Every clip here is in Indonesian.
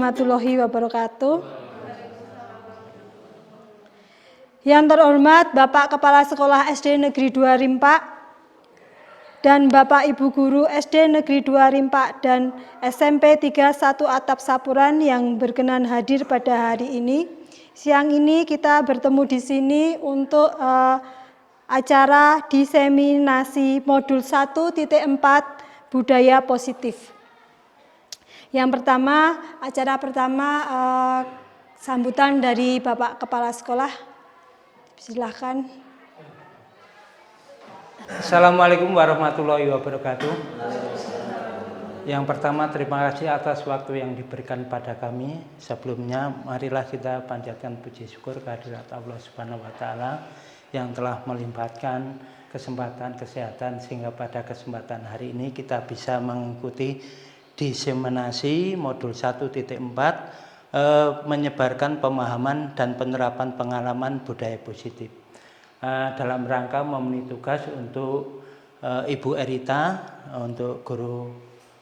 warahmatullahi wabarakatuh. Yang terhormat Bapak Kepala Sekolah SD Negeri 2 Rimpak dan Bapak Ibu Guru SD Negeri 2 Rimpak dan SMP 31 Atap Sapuran yang berkenan hadir pada hari ini. Siang ini kita bertemu di sini untuk acara diseminasi modul 1.4 budaya positif. Yang pertama, acara pertama sambutan dari Bapak Kepala Sekolah. Silakan. Assalamualaikum warahmatullahi wabarakatuh. Yang pertama, terima kasih atas waktu yang diberikan pada kami. Sebelumnya, marilah kita panjatkan puji syukur kehadirat Allah Subhanahu wa taala yang telah melimpahkan kesempatan kesehatan sehingga pada kesempatan hari ini kita bisa mengikuti diseminasi modul 1.4 menyebarkan pemahaman dan penerapan pengalaman budaya positif dalam rangka memenuhi tugas untuk Ibu Erita untuk guru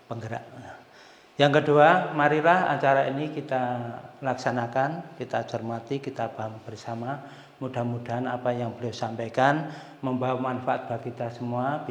penggerak. Yang kedua, marilah acara ini kita laksanakan, kita cermati, kita paham bersama. Mudah-mudahan apa yang beliau sampaikan membawa manfaat bagi kita semua,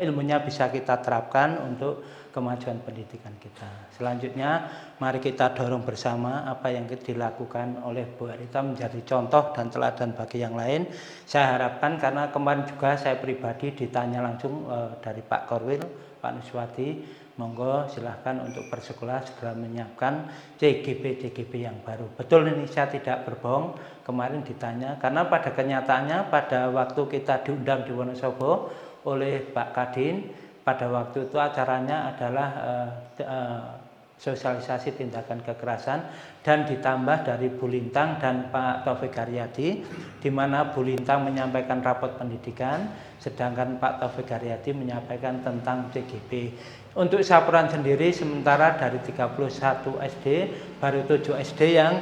ilmunya bisa kita terapkan untuk kemajuan pendidikan kita. Selanjutnya, mari kita dorong bersama apa yang dilakukan oleh Bu Erita menjadi contoh dan teladan bagi yang lain. Saya harapkan, karena kemarin juga saya pribadi ditanya langsung dari Pak Korwil, Pak Nuswati, monggo silahkan untuk persekolah segera menyiapkan CGP yang baru. Betul ini, saya tidak berbohong, kemarin ditanya, karena pada kenyataannya pada waktu kita diundang di Wonosobo oleh Pak Kadin, pada waktu itu acaranya adalah sosialisasi tindakan kekerasan dan ditambah dari Bu Lintang dan Pak Taufik Haryadi, di mana Bu Lintang menyampaikan rapot pendidikan, sedangkan Pak Taufik Haryadi menyampaikan tentang CGP. Untuk Sapuran sendiri sementara dari 31 SD baru 7 SD yang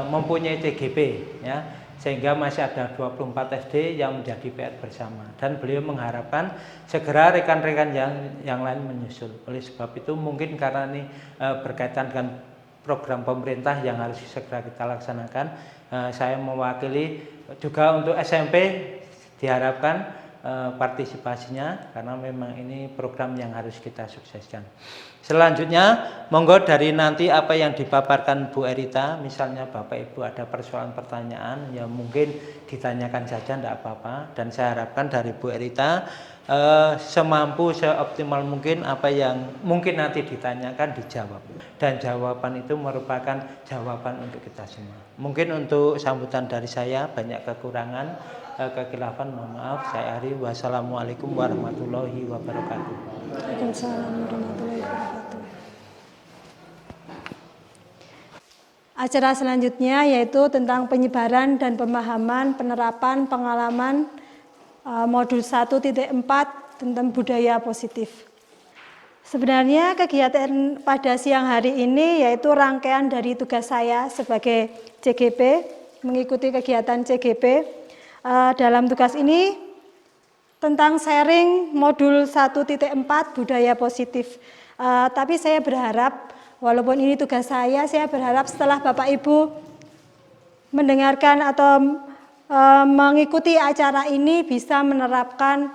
mempunyai CGP ya. Sehingga masih ada 24 SD yang menjadi PR bersama, dan beliau mengharapkan segera rekan-rekan yang lain menyusul. Oleh sebab itu mungkin karena ini berkaitan dengan program pemerintah yang harus segera kita laksanakan, saya mewakili juga untuk SMP diharapkan partisipasinya, karena memang ini program yang harus kita sukseskan. Selanjutnya, monggo dari nanti apa yang dipaparkan Bu Erita, misalnya Bapak Ibu ada persoalan pertanyaan, ya mungkin ditanyakan saja, tidak apa-apa. Dan saya harapkan dari Bu Erita semampu, seoptimal mungkin apa yang mungkin nanti ditanyakan dijawab. Dan jawaban itu merupakan jawaban untuk kita semua. Mungkin untuk sambutan dari saya banyak kekurangan, kekhilafan mohon maaf. Saya Ari, wassalamualaikum warahmatullahi wabarakatuh. Waalaikumsalam warahmatullahi wabarakatuh. Acara selanjutnya yaitu tentang penyebaran dan pemahaman penerapan pengalaman modul 1.4 tentang budaya positif. Sebenarnya kegiatan pada siang hari ini yaitu rangkaian dari tugas saya sebagai CGP, mengikuti kegiatan CGP. Dalam tugas ini tentang sharing modul 1.4 budaya positif. Tapi saya berharap, walaupun ini tugas saya berharap setelah Bapak Ibu mendengarkan atau mengikuti acara ini bisa menerapkan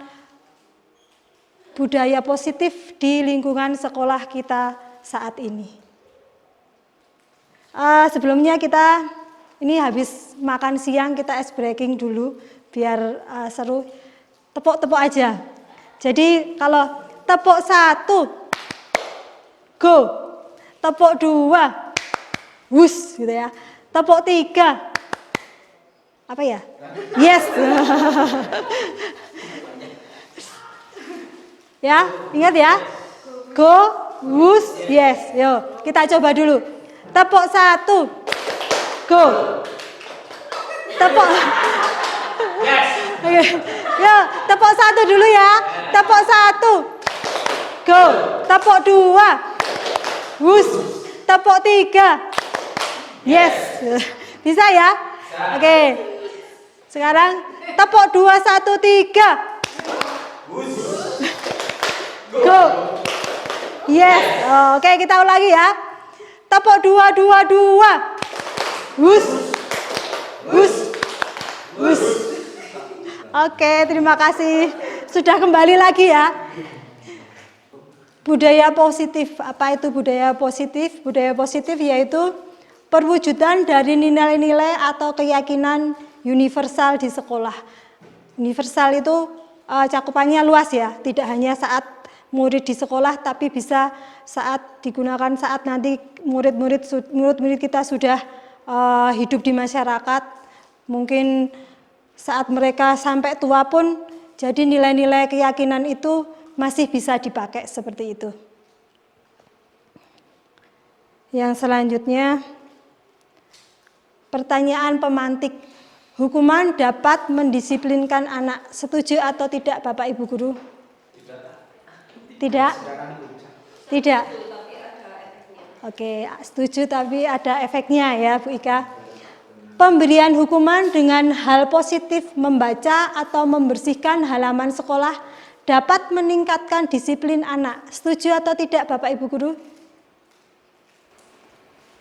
budaya positif di lingkungan sekolah kita saat ini. Sebelumnya kita ini habis makan siang, kita ice breaking dulu biar seru. Tepuk-tepuk aja. Jadi kalau tepuk 1, go. Tepuk 2, wus gitu ya. Tepuk 3, apa ya? Yes. Ya, ingat ya. Go, wus, yes. Yo, kita coba dulu. Tepuk 1, go. Tepuk. Yes. Oke. Yo, tepuk 1 dulu ya. Tepuk 1, go. Tepuk 2, wus. Tepuk 3, yes. Bisa ya? Oke. Sekarang tepuk 2, 1, 3, go. Yes. Oke, kita ulangi ya. Tepuk dua. Hus. Oke, terima kasih. Sudah kembali lagi ya. Budaya positif. Apa itu budaya positif? Budaya positif yaitu perwujudan dari nilai-nilai atau keyakinan universal di sekolah. Universal itu cakupannya luas ya, tidak hanya saat murid di sekolah, tapi bisa digunakan saat nanti murid-murid kita sudah hidup di masyarakat. Mungkin saat mereka sampai tua pun, jadi nilai-nilai keyakinan itu masih bisa dipakai seperti itu. Yang selanjutnya, pertanyaan pemantik. Hukuman dapat mendisiplinkan anak. Setuju atau tidak Bapak Ibu Guru? Tidak? Tidak. Oke, setuju tapi ada efeknya ya Bu Ika. Pemberian hukuman dengan hal positif membaca atau membersihkan halaman sekolah dapat meningkatkan disiplin anak. Setuju atau tidak Bapak Ibu Guru?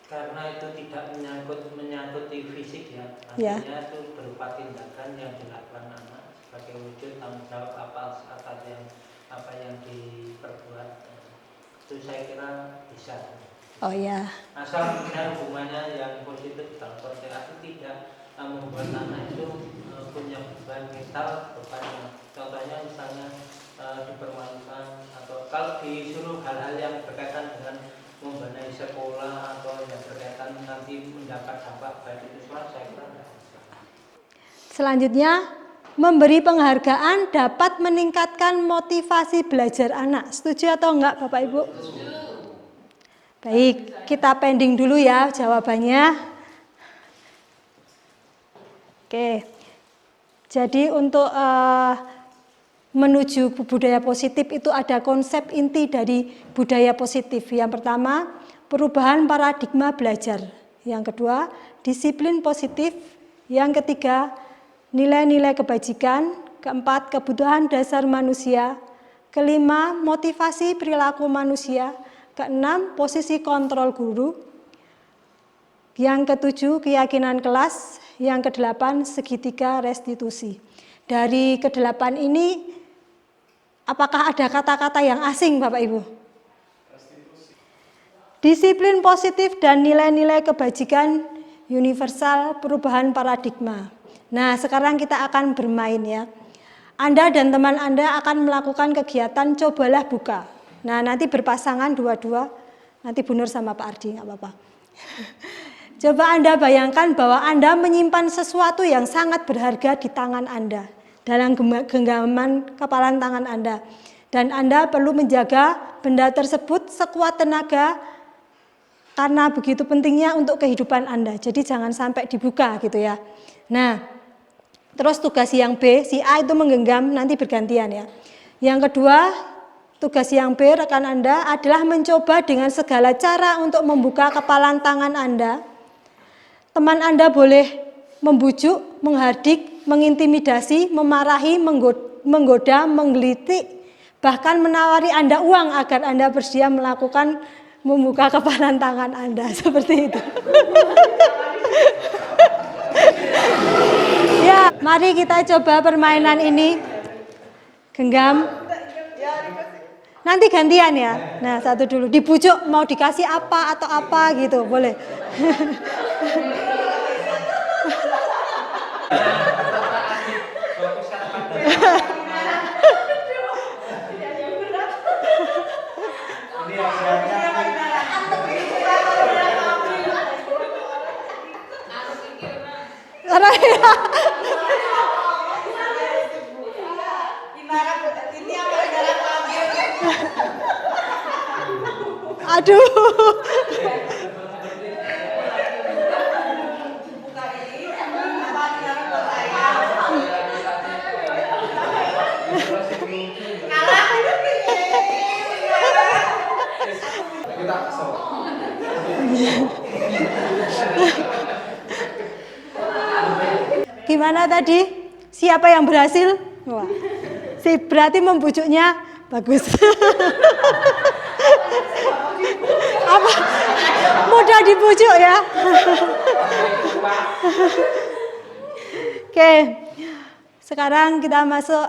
Karena itu tidak menyangkuti fisik ya, artinya itu berupa tindakan yang dilakukan anak sebagai wujud tanggung jawab apa yang diperbuat. Itu saya kira bisa. Oh ya. Asal hubungannya yang positif dalam konteks itu tidak membuat anak itu punya beban mental, contohnya misalnya dipermalukan atau kalau disuruh hal-hal yang berkaitan dengan membenahi sekolah atau yang berkaitan nanti mendapat dampak baik itu saya kira tidak bisa. Selanjutnya, memberi penghargaan dapat meningkatkan motivasi belajar anak. Setuju atau enggak Bapak Ibu? Baik, kita pending dulu ya jawabannya. Oke, jadi untuk menuju budaya positif itu ada konsep inti dari budaya positif. Yang pertama, perubahan paradigma belajar. Yang kedua, disiplin positif. Yang ketiga, nilai-nilai kebajikan. Keempat, kebutuhan dasar manusia. Kelima, motivasi perilaku manusia. Keenam, posisi kontrol guru. Yang ketujuh, keyakinan kelas. Yang kedelapan, segitiga restitusi. Dari kedelapan ini, apakah ada kata-kata yang asing Bapak Ibu? Disiplin positif dan nilai-nilai kebajikan universal, perubahan paradigma. Nah, sekarang kita akan bermain ya. Anda dan teman Anda akan melakukan kegiatan cobalah buka. Nah, nanti berpasangan dua-dua. Nanti Bu Nur sama Pak Ardi, nggak apa-apa. Coba Anda bayangkan bahwa Anda menyimpan sesuatu yang sangat berharga di tangan Anda, dalam genggaman kepalan tangan Anda. Dan Anda perlu menjaga benda tersebut sekuat tenaga, karena begitu pentingnya untuk kehidupan Anda. Jadi jangan sampai dibuka gitu ya. Nah, terus tugas yang B, si A itu menggenggam, nanti bergantian ya. Yang kedua, tugas yang B rekan Anda adalah mencoba dengan segala cara untuk membuka kepalan tangan Anda. Teman Anda boleh membujuk, menghardik, mengintimidasi, memarahi, menggoda, menggelitik, bahkan menawari Anda uang agar Anda bersedia membuka kepalan tangan Anda, seperti itu. Ya, mari kita coba permainan ini. Genggam. Nanti gantian ya. Nah, satu dulu. Dibujuk mau dikasih apa atau apa gitu, boleh. Aduh. Gimana tadi? Siapa yang berhasil? Wah. Berarti membujuknya bagus. Apa? Mudah dibujuk ya. Oke, sekarang kita masuk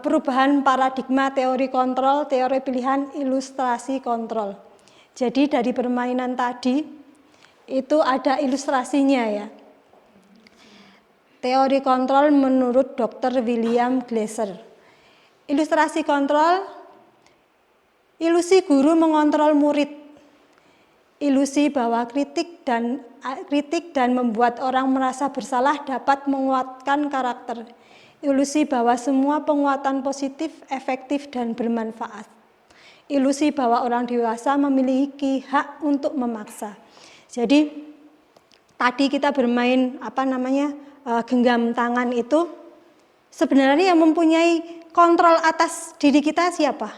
perubahan paradigma teori kontrol, teori pilihan, ilustrasi kontrol. Jadi dari permainan tadi itu ada ilustrasinya ya. Teori kontrol menurut Dr. William Glasser. Ilustrasi kontrol, ilusi guru mengontrol murid. Ilusi bahwa kritik dan membuat orang merasa bersalah dapat menguatkan karakter. Ilusi bahwa semua penguatan positif, efektif, dan bermanfaat. Ilusi bahwa orang dewasa memiliki hak untuk memaksa. Jadi tadi kita bermain genggam tangan itu sebenarnya yang mempunyai kontrol atas diri kita siapa?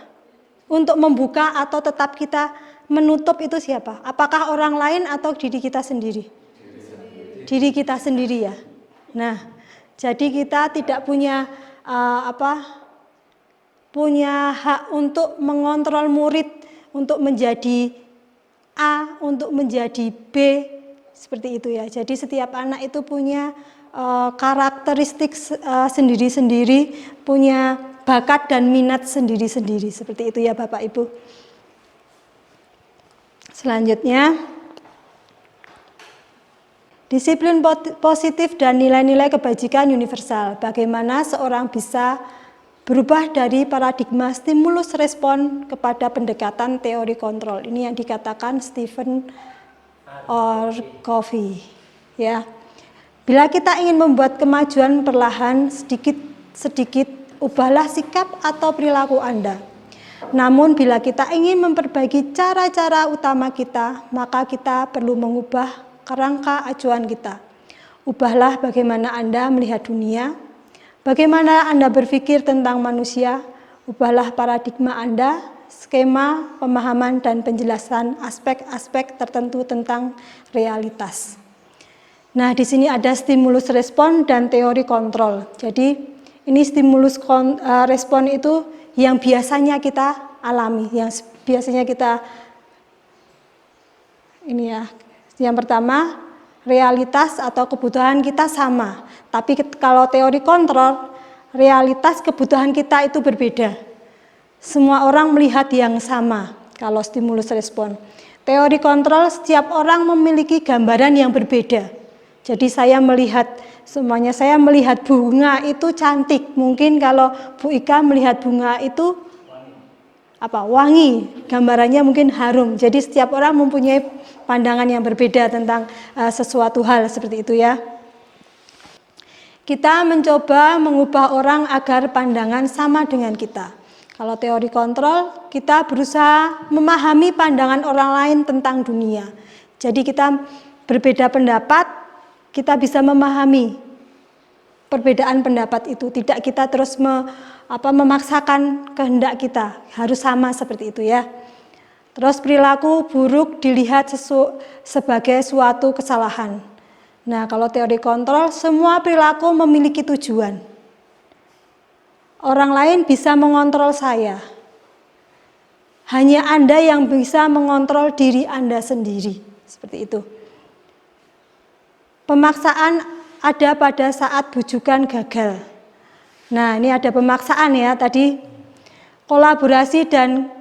Untuk membuka atau tetap kita menutup itu siapa? Apakah orang lain atau diri kita sendiri? Diri kita sendiri ya. Nah, jadi kita tidak punya punya hak untuk mengontrol murid untuk menjadi A, untuk menjadi B, seperti itu ya. Jadi setiap anak itu punya karakteristik sendiri-sendiri, punya bakat dan minat sendiri-sendiri, seperti itu ya Bapak Ibu. Selanjutnya, disiplin positif dan nilai-nilai kebajikan universal. Bagaimana seorang bisa berubah dari paradigma stimulus respon kepada pendekatan teori kontrol. Ini yang dikatakan Stephen R. Covey. Ya. Bila kita ingin membuat kemajuan perlahan sedikit, ubahlah sikap atau perilaku Anda. Namun bila kita ingin memperbaiki cara-cara utama kita, maka kita perlu mengubah kerangka acuan kita. Ubahlah bagaimana Anda melihat dunia, bagaimana Anda berpikir tentang manusia, ubahlah paradigma Anda, skema, pemahaman, dan penjelasan aspek-aspek tertentu tentang realitas. Nah, di sini ada stimulus respon dan teori kontrol. Jadi, ini stimulus respon itu yang biasanya kita alami, yang biasanya kita ini ya. Yang pertama, realitas atau kebutuhan kita sama. Tapi kalau teori kontrol, realitas kebutuhan kita itu berbeda. Semua orang melihat yang sama kalau stimulus respon. Teori kontrol, setiap orang memiliki gambaran yang berbeda. Jadi saya melihat bunga itu cantik. Mungkin kalau Bu Ika melihat bunga itu wangi, gambarannya mungkin harum. Jadi setiap orang mempunyai pandangan yang berbeda tentang sesuatu hal seperti itu ya. Kita mencoba mengubah orang agar pandangan sama dengan kita. Kalau teori kontrol, kita berusaha memahami pandangan orang lain tentang dunia. Jadi kita berbeda pendapat, kita bisa memahami perbedaan pendapat itu. Tidak kita terus memaksakan kehendak kita, harus sama seperti itu ya. Terus perilaku buruk dilihat sebagai suatu kesalahan. Nah, kalau teori kontrol, semua perilaku memiliki tujuan. Orang lain bisa mengontrol saya. Hanya Anda yang bisa mengontrol diri Anda sendiri. Seperti itu. Pemaksaan ada pada saat bujukan gagal. Nah, ini ada pemaksaan ya. Tadi kolaborasi dan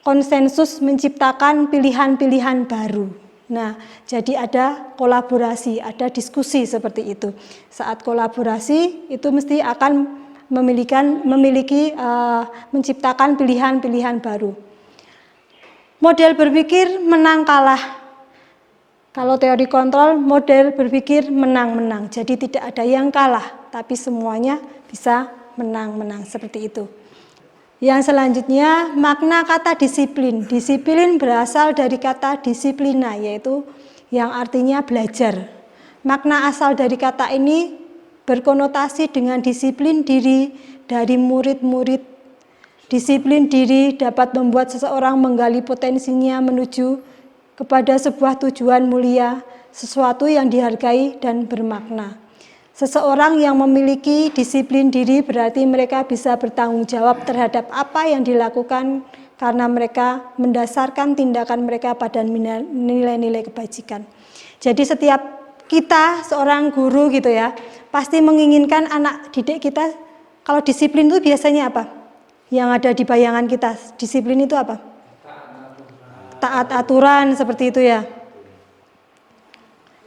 konsensus menciptakan pilihan-pilihan baru. Nah, jadi ada kolaborasi, ada diskusi seperti itu. Saat kolaborasi itu mesti akan menciptakan pilihan-pilihan baru. Model berpikir menang kalah. Kalau teori kontrol, model berpikir menang-menang. Jadi tidak ada yang kalah, tapi semuanya bisa menang-menang seperti itu. Yang selanjutnya, makna kata disiplin. Disiplin berasal dari kata disiplina, yaitu yang artinya belajar. Makna asal dari kata ini berkonotasi dengan disiplin diri dari murid-murid. Disiplin diri dapat membuat seseorang menggali potensinya menuju kepada sebuah tujuan mulia, sesuatu yang dihargai dan bermakna. Seseorang yang memiliki disiplin diri berarti mereka bisa bertanggung jawab terhadap apa yang dilakukan karena mereka mendasarkan tindakan mereka pada nilai-nilai kebajikan. Jadi setiap kita seorang guru gitu ya, pasti menginginkan anak didik kita, kalau disiplin itu biasanya apa? Yang ada di bayangan kita, disiplin itu apa? Taat aturan, seperti itu ya.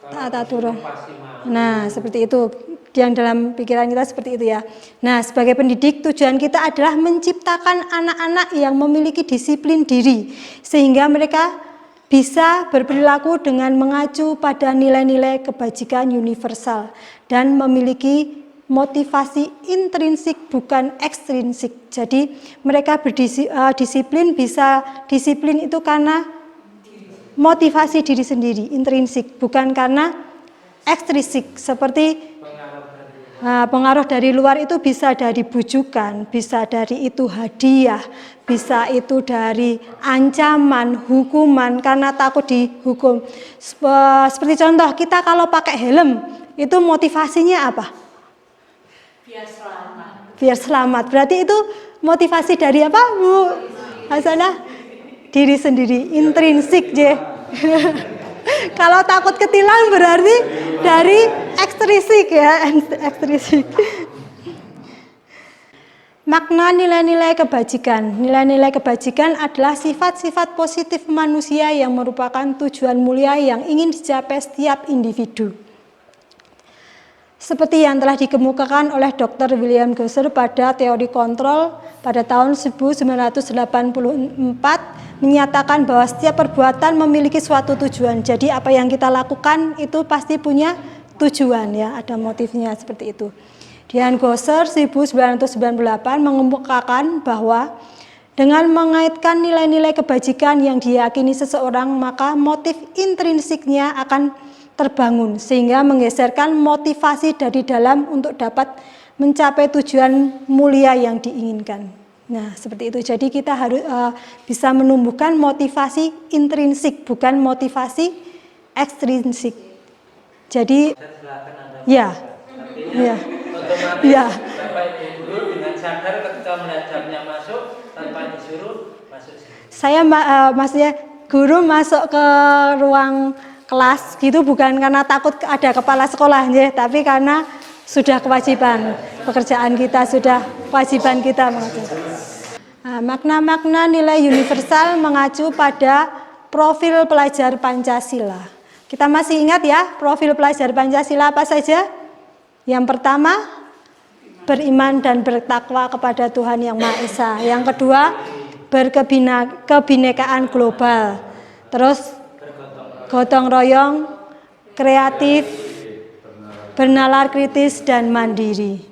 Taat aturan. Nah, seperti itu. Yang dalam pikiran kita seperti itu ya. Nah, sebagai pendidik tujuan kita adalah menciptakan anak-anak yang memiliki disiplin diri sehingga mereka bisa berperilaku dengan mengacu pada nilai-nilai kebajikan universal dan memiliki motivasi intrinsik bukan ekstrinsik. Jadi mereka berdisiplin, bisa disiplin itu karena motivasi diri sendiri, intrinsik, bukan karena ekstrinsik seperti pengaruh dari luar. Itu bisa dari bujukan, bisa dari itu hadiah, bisa itu dari ancaman, hukuman karena takut dihukum. Seperti contoh, kita kalau pakai helm, itu motivasinya apa? Biar selamat. Biar selamat. Berarti itu motivasi dari apa, Bu Hasanah? Diri sendiri, intrinsik, je. Kalau takut ketilang berarti dari ekstrinsik ya, ekstrinsik. Makna nilai-nilai kebajikan. Nilai-nilai kebajikan adalah sifat-sifat positif manusia yang merupakan tujuan mulia yang ingin dicapai setiap individu. Seperti yang telah dikemukakan oleh Dr. William Gosser pada teori kontrol pada tahun 1984, menyatakan bahwa setiap perbuatan memiliki suatu tujuan. Jadi apa yang kita lakukan itu pasti punya tujuan ya, ada motifnya seperti itu. Dan Gosser 1998 mengemukakan bahwa dengan mengaitkan nilai-nilai kebajikan yang diyakini seseorang, maka motif intrinsiknya akan terbangun sehingga menggeserkan motivasi dari dalam untuk dapat mencapai tujuan mulia yang diinginkan. Nah, seperti itu. Jadi kita harus bisa menumbuhkan motivasi intrinsik, bukan motivasi ekstrinsik. Jadi, ya, ya, ya. Bapak Ibu guru dengan sadar ketika melihat jamnya masuk tanpa disuruh masuk. Saya maksudnya guru masuk ke ruang kelas gitu bukan karena takut ada kepala sekolah ya, tapi karena sudah kewajiban pekerjaan kita, sudah kewajiban kita mengajar. Makna-makna nilai universal mengacu pada profil pelajar Pancasila. Kita masih ingat ya, profil pelajar Pancasila apa saja? Yang pertama, beriman dan bertakwa kepada Tuhan Yang Maha Esa. Yang kedua, berkebinekaan global. Terus gotong royong, kreatif, bernalar kritis, dan mandiri.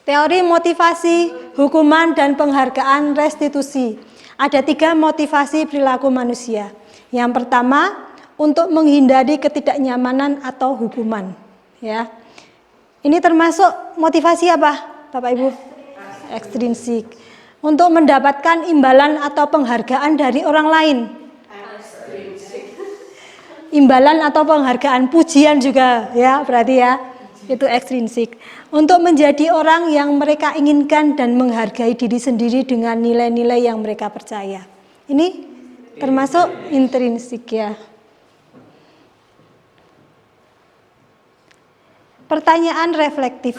Teori motivasi, hukuman, dan penghargaan restitusi. Ada 3 motivasi perilaku manusia. Yang pertama, untuk menghindari ketidaknyamanan atau hukuman. Ya, ini termasuk motivasi apa, Bapak Ibu? Ekstrinsik. Untuk mendapatkan imbalan atau penghargaan dari orang lain. Imbalan atau penghargaan, pujian juga ya, berarti ya itu ekstrinsik. Untuk menjadi orang yang mereka inginkan dan menghargai diri sendiri dengan nilai-nilai yang mereka percaya. Ini termasuk intrinsik ya. Pertanyaan reflektif.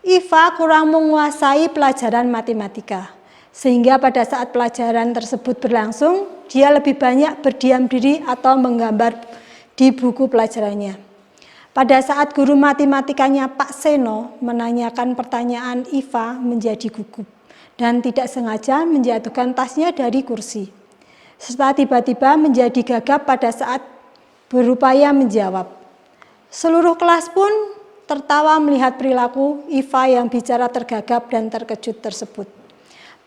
Iva kurang menguasai pelajaran matematika, sehingga pada saat pelajaran tersebut berlangsung, dia lebih banyak berdiam diri atau menggambar di buku pelajarannya. Pada saat guru matematikanya Pak Seno menanyakan pertanyaan, Iva menjadi gugup dan tidak sengaja menjatuhkan tasnya dari kursi, serta tiba-tiba menjadi gagap pada saat berupaya menjawab. Seluruh kelas pun tertawa melihat perilaku Iva yang bicara tergagap dan terkejut tersebut.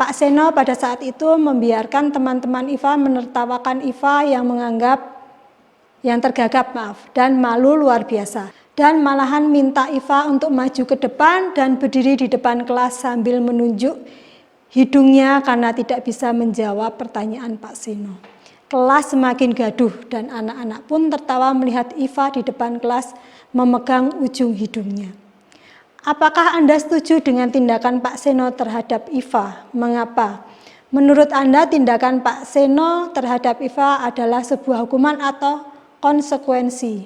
Pak Seno pada saat itu membiarkan teman-teman Iva menertawakan Iva yang tergagap dan malu luar biasa, dan malahan minta Iva untuk maju ke depan dan berdiri di depan kelas sambil menunjuk hidungnya karena tidak bisa menjawab pertanyaan Pak Seno. Kelas semakin gaduh dan anak-anak pun tertawa melihat Iva di depan kelas memegang ujung hidungnya. Apakah Anda setuju dengan tindakan Pak Seno terhadap Iva? Mengapa? Menurut Anda tindakan Pak Seno terhadap Iva adalah sebuah hukuman atau konsekuensi?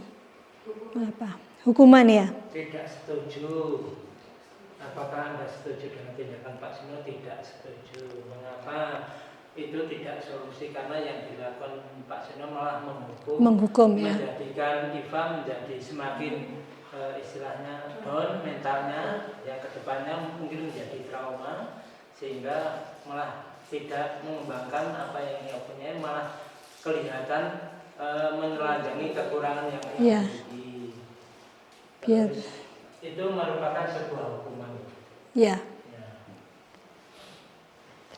Mengapa? Hukuman ya? Tidak setuju. Apakah Anda setuju dengan tindakan Pak Seno? Tidak setuju. Mengapa? Itu tidak solusi karena yang dilakukan Pak Seno malah menghukum ya. Menjadikan Iva menjadi semakin istilahnya down mentalnya, yang kedepannya mungkin menjadi trauma sehingga malah tidak mengembangkan apa yang ia punya, malah kelihatan menelanjangi kekurangan yang ia miliki. Itu merupakan sebuah hukuman. Ya.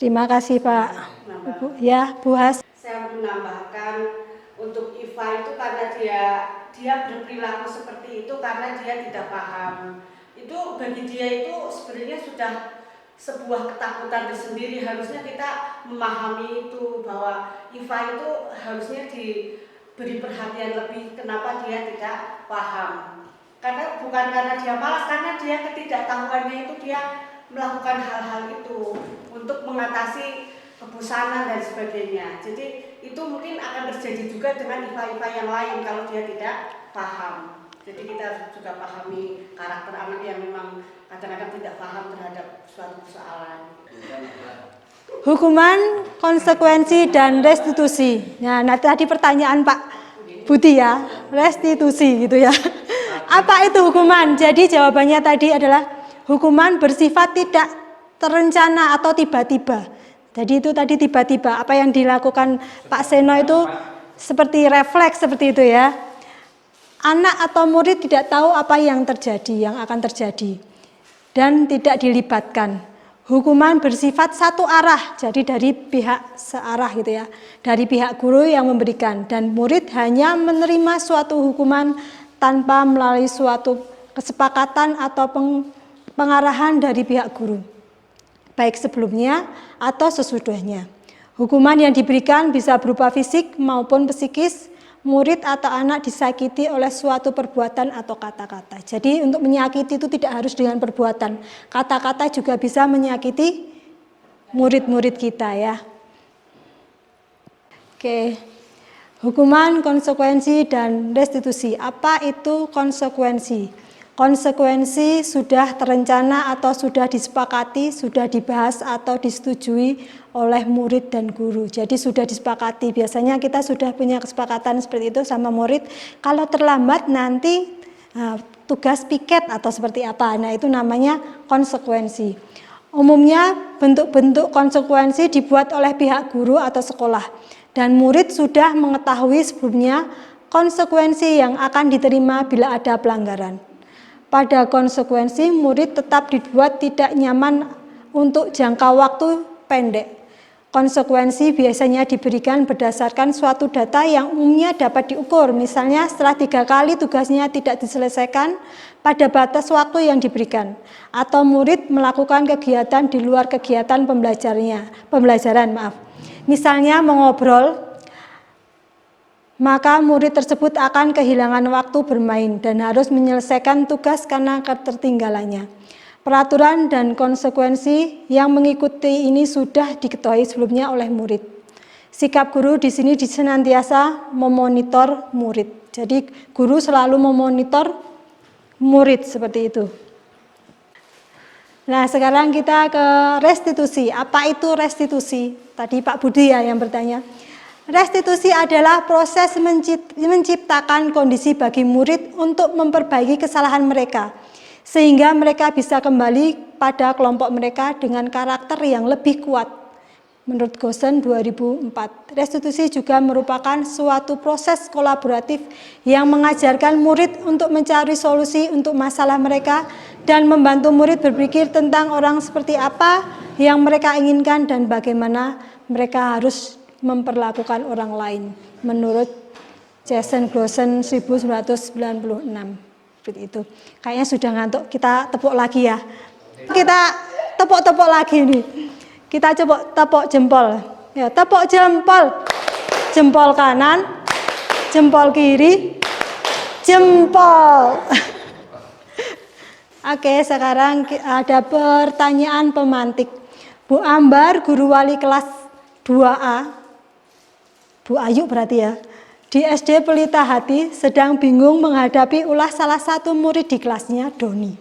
Terima kasih Pak. Ibu. Ya, Bu Has. Saya menambahkan untuk Iva itu karena dia berperilaku seperti itu karena dia tidak paham. Itu bagi dia itu sebenarnya sudah sebuah ketakutan tersendiri. Harusnya kita memahami itu bahwa Iva itu harusnya diberi perhatian lebih. Kenapa dia tidak paham? Karena bukan karena dia malas, karena dia ketidaktahuannya itu dia melakukan hal-hal itu untuk mengatasi kebosanan dan sebagainya. Jadi itu mungkin akan terjadi juga dengan Iva-Iva yang lain kalau dia tidak paham. Jadi kita harus juga pahami karakter anak yang memang kadang-kadang tidak paham terhadap suatu persoalan. Hukuman, konsekuensi, dan restitusi. Nah, tadi pertanyaan Pak Budi ya, restitusi gitu ya. Apa itu hukuman? Jadi jawabannya tadi adalah hukuman bersifat tidak terencana atau tiba-tiba. Jadi itu tadi tiba-tiba, apa yang dilakukan Pak Seno itu seperti refleks seperti itu ya. Anak atau murid tidak tahu apa yang terjadi, yang akan terjadi. Dan tidak dilibatkan. Hukuman bersifat satu arah, jadi dari pihak searah gitu ya. Dari pihak guru yang memberikan, dan murid hanya menerima suatu hukuman tanpa melalui suatu kesepakatan atau pengarahan dari pihak guru, baik sebelumnya atau sesudahnya. Hukuman yang diberikan bisa berupa fisik maupun psikis. Murid atau anak disakiti oleh suatu perbuatan atau kata-kata. Jadi untuk menyakiti itu tidak harus dengan perbuatan. Kata-kata juga bisa menyakiti murid-murid kita ya. Oke. Hukuman, konsekuensi, dan restitusi. Apa itu konsekuensi? Konsekuensi sudah terencana atau sudah disepakati, sudah dibahas atau disetujui oleh murid dan guru. Jadi sudah disepakati. Biasanya kita sudah punya kesepakatan seperti itu sama murid. Kalau terlambat nanti tugas piket atau seperti apa. Nah, itu namanya konsekuensi. Umumnya bentuk-bentuk konsekuensi dibuat oleh pihak guru atau sekolah. Dan murid sudah mengetahui sebelumnya konsekuensi yang akan diterima bila ada pelanggaran. Pada konsekuensi, murid tetap dibuat tidak nyaman untuk jangka waktu pendek. Konsekuensi biasanya diberikan berdasarkan suatu data yang umumnya dapat diukur. Misalnya setelah 3 kali tugasnya tidak diselesaikan pada batas waktu yang diberikan. Atau murid melakukan kegiatan di luar kegiatan pembelajaran. Misalnya mengobrol, maka murid tersebut akan kehilangan waktu bermain dan harus menyelesaikan tugas karena ketertinggalannya. Peraturan dan konsekuensi yang mengikuti ini sudah diketahui sebelumnya oleh murid. Sikap guru di sini senantiasa memonitor murid. Jadi guru selalu memonitor murid seperti itu. Nah, sekarang kita ke restitusi. Apa itu restitusi? Tadi Pak Budi ya yang bertanya. Restitusi adalah proses menciptakan kondisi bagi murid untuk memperbaiki kesalahan mereka, sehingga mereka bisa kembali pada kelompok mereka dengan karakter yang lebih kuat. Menurut Goosen 2004, restitusi juga merupakan suatu proses kolaboratif yang mengajarkan murid untuk mencari solusi untuk masalah mereka dan membantu murid berpikir tentang orang seperti apa yang mereka inginkan dan bagaimana mereka harus memperlakukan orang lain menurut Jason Goosen 1996. Seperti itu. Kayaknya sudah ngantuk, kita tepuk lagi ya. Kita tepuk-tepuk lagi nih. Kita coba tepuk jempol. Ya, tepuk jempol. Jempol kanan, jempol kiri, jempol. Oke, sekarang ada pertanyaan pemantik. Bu Ambar, guru wali kelas 2A, Bu Ayu berarti ya, di SD Pelita Hati sedang bingung menghadapi ulah salah satu murid di kelasnya, Doni.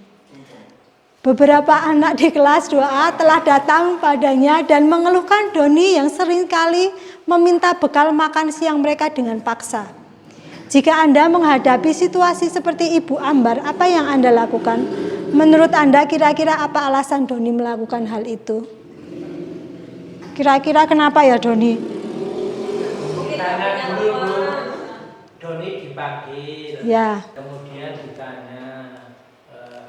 Beberapa anak di kelas 2A telah datang padanya dan mengeluhkan Doni yang seringkali meminta bekal makan siang mereka dengan paksa. Jika Anda menghadapi situasi seperti Ibu Ambar, apa yang Anda lakukan? Menurut Anda kira-kira apa alasan Doni melakukan hal itu? Kira-kira kenapa ya Doni? Karena dulu Doni dipanggil, Ya. kemudian ditanya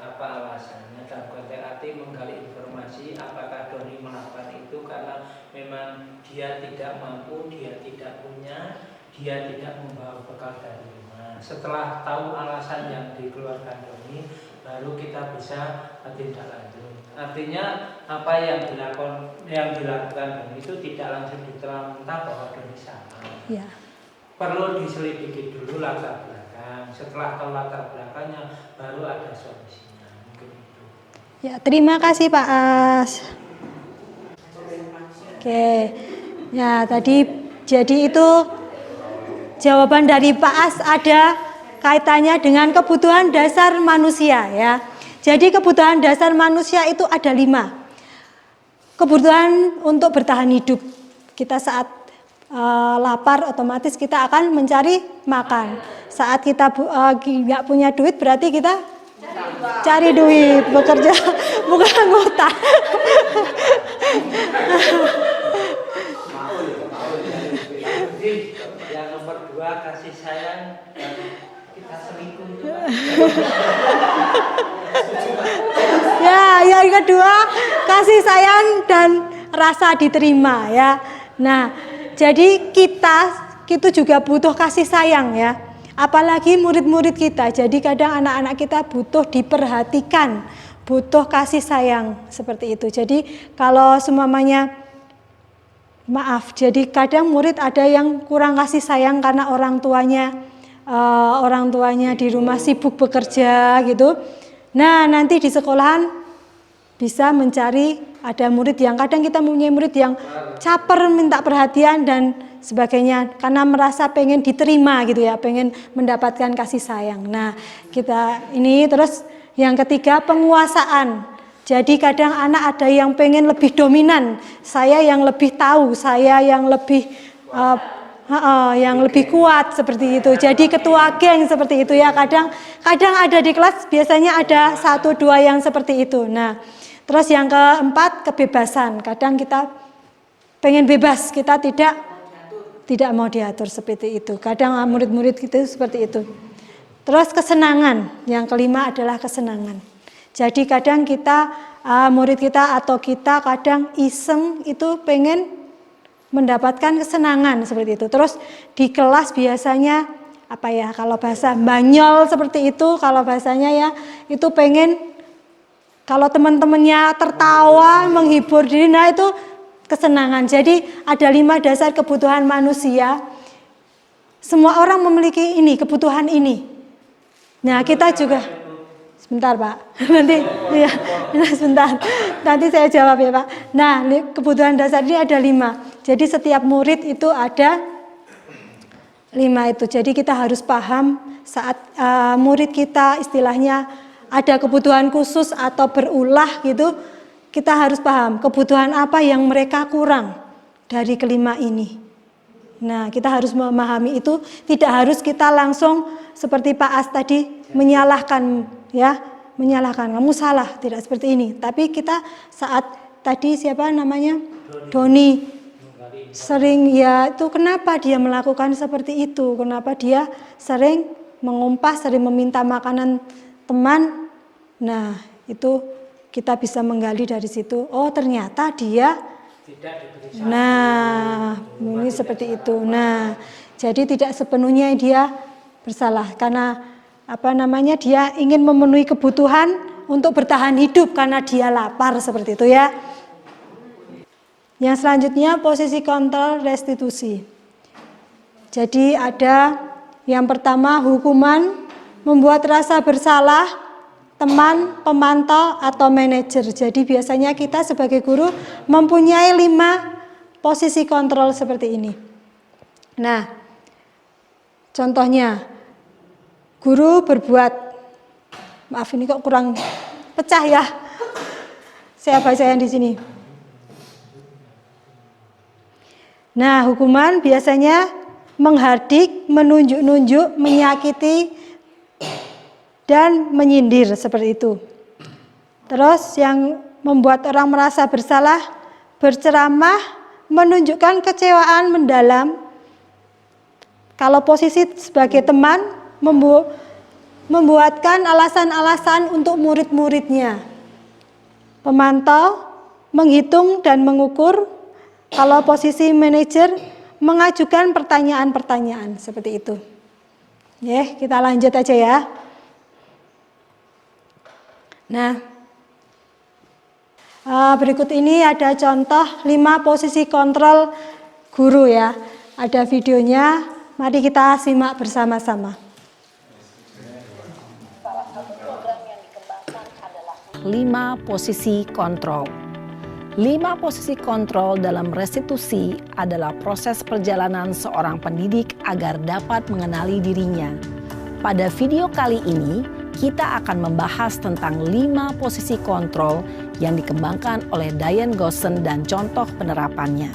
apa alasannya, dan konteks arti menggali informasi apakah Doni melakukan itu karena memang dia tidak mampu, dia tidak punya, dia tidak membawa bekal dari rumah. Setelah tahu alasan yang dikeluarkan Doni, baru kita bisa tindak lanjut. Artinya apa yang dilakukan Doni itu tidak langsung ditelan mentah bahwa Doni salah. Ya. Perlu diselidiki dulu latar belakang. Setelah tahu latar belakangnya, baru ada solusinya. Mungkin itu. Ya, terima kasih Pak As. Oke. Ya, tadi jadi itu jawaban dari Pak As ada kaitannya dengan kebutuhan dasar manusia ya. Jadi kebutuhan dasar manusia itu ada 5. Kebutuhan untuk bertahan hidup. Kita saat lapar otomatis kita akan mencari makan. Saat kita nggak punya duit berarti kita cari duit, bekerja, bukan ngutang. Yang nomor 2 kasih sayang dan kita selingkuh. Ya, yang kedua kasih sayang dan rasa diterima ya. Nah, jadi kita itu juga butuh kasih sayang ya. Apalagi murid-murid kita. Jadi kadang anak-anak kita butuh diperhatikan, butuh kasih sayang seperti itu. Jadi kalau semuanya maaf, jadi kadang murid ada yang kurang kasih sayang karena orang tuanya di rumah sibuk bekerja gitu. Nah, nanti di sekolahan bisa mencari, ada murid yang kadang kita mempunyai murid yang caper minta perhatian dan sebagainya karena merasa pengen diterima gitu ya, pengen mendapatkan kasih sayang. Nah, kita ini terus yang ketiga penguasaan. Jadi kadang anak ada yang pengen lebih dominan, saya yang lebih tahu, saya yang lebih kuat seperti itu. Jadi ketua geng seperti itu ya. Kadang ada di kelas biasanya ada 1-2 yang seperti itu. Nah, terus yang keempat kebebasan. Kadang kita pengen bebas, kita tidak mau diatur seperti itu. Kadang murid-murid itu seperti itu. Terus kesenangan. Yang kelima adalah kesenangan. Jadi kadang kita murid kita atau kita kadang iseng itu pengen mendapatkan kesenangan seperti itu. Terus di kelas biasanya apa ya, kalau bahasa banyol seperti itu, kalau bahasanya ya itu pengen kalau teman-temannya tertawa, menghibur diri, nah itu kesenangan. Jadi ada 5 dasar kebutuhan manusia. Semua orang memiliki ini, kebutuhan ini. Nah, kita juga sebentar Pak, nanti ya, sebentar, nanti saya jawab ya Pak. Nah, kebutuhan dasar ini ada 5. Jadi setiap murid itu ada 5 itu. Jadi kita harus paham saat murid kita istilahnya ada kebutuhan khusus atau berulah gitu, kita harus paham kebutuhan apa yang mereka kurang dari kelima ini. Nah, kita harus memahami itu, tidak harus kita langsung seperti Pak As tadi menyalahkan ya, menyalahkan kamu salah, tidak seperti ini. Tapi kita saat tadi siapa namanya? Doni sering ya itu kenapa dia melakukan seperti itu? Kenapa dia sering mengumpas, sering meminta makanan teman? Nah, itu kita bisa menggali dari situ. Oh, ternyata dia tidak diberi. Nah, ini seperti itu. Nah, jadi tidak sepenuhnya dia bersalah karena apa namanya, dia ingin memenuhi kebutuhan untuk bertahan hidup karena dia lapar seperti itu ya. Yang selanjutnya posisi kontrol restitusi. Jadi ada yang pertama hukuman membuat rasa bersalah teman, pemantau, atau manajer. Jadi biasanya kita sebagai guru mempunyai 5 posisi kontrol seperti ini. Nah, contohnya guru berbuat, maaf ini kok kurang pecah ya. Saya baca yang di sini. Nah, hukuman biasanya menghardik, menunjuk-nunjuk, menyakiti, dan menyindir seperti itu. Terus yang membuat orang merasa bersalah, berceramah, menunjukkan kecewaan mendalam. Kalau posisi sebagai teman, membuatkan alasan-alasan untuk murid-muridnya. Pemantau, menghitung dan mengukur. Kalau posisi manajer, mengajukan pertanyaan-pertanyaan seperti itu. Ya, kita lanjut aja ya. Nah, berikut ini ada contoh 5 posisi kontrol guru ya. Ada videonya, mari kita simak bersama-sama. Salah satu program yang dikembangkan adalah 5 posisi kontrol. 5 posisi kontrol dalam restitusi adalah proses perjalanan seorang pendidik agar dapat mengenali dirinya. Pada video kali ini, kita akan membahas tentang 5 posisi kontrol yang dikembangkan oleh Diane Gosson dan contoh penerapannya.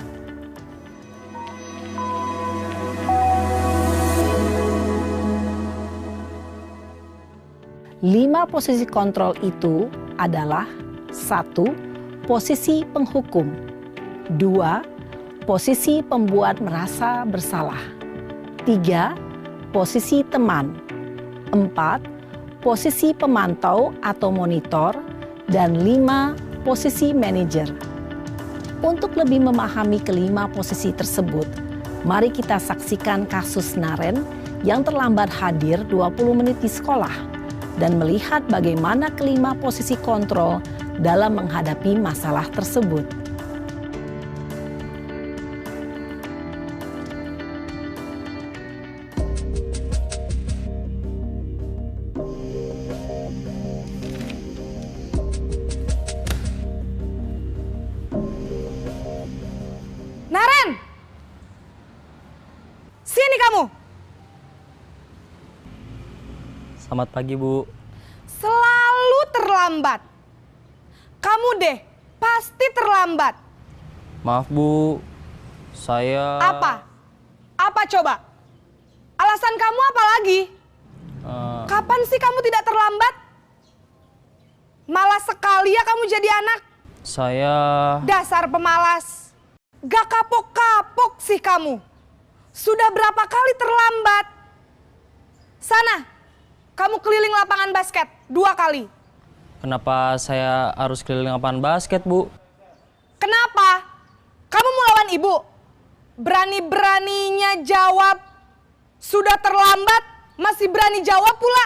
Lima posisi kontrol itu adalah 1. Posisi penghukum. 2. Posisi pembuat merasa bersalah. 3. Posisi teman. 4. Posisi pemantau atau monitor, dan 5. Posisi manajer. Untuk lebih memahami kelima posisi tersebut, mari kita saksikan kasus Naren yang terlambat hadir 20 menit di sekolah dan melihat bagaimana kelima posisi kontrol dalam menghadapi masalah tersebut. Naren! Sini kamu! Selamat pagi, Bu. Selalu terlambat. Kamu deh, pasti terlambat. Maaf, Bu. Saya... Apa? Apa coba? Alasan kamu apa lagi? Kapan sih kamu tidak terlambat? Malas sekali ya kamu jadi anak. Saya... Dasar pemalas. Gak kapok-kapok sih kamu. Sudah berapa kali terlambat? Sana, kamu keliling lapangan basket 2 kali. Kenapa saya harus keliling lapangan basket, Bu? Kenapa? Kamu mau lawan ibu? Berani-beraninya jawab. Sudah terlambat, masih berani jawab pula.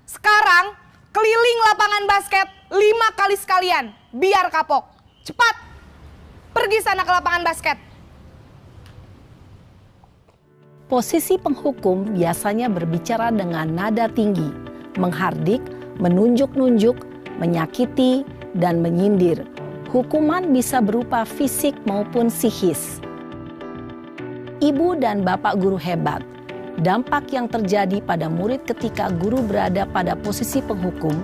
Sekarang, keliling lapangan basket 5 kali sekalian. Biar kapok. Cepat! Pergi sana ke lapangan basket. Posisi penghukum biasanya berbicara dengan nada tinggi, menghardik, menunjuk-nunjuk, menyakiti, dan menyindir. Hukuman bisa berupa fisik maupun psikis. Ibu dan bapak guru hebat. Dampak yang terjadi pada murid ketika guru berada pada posisi penghukum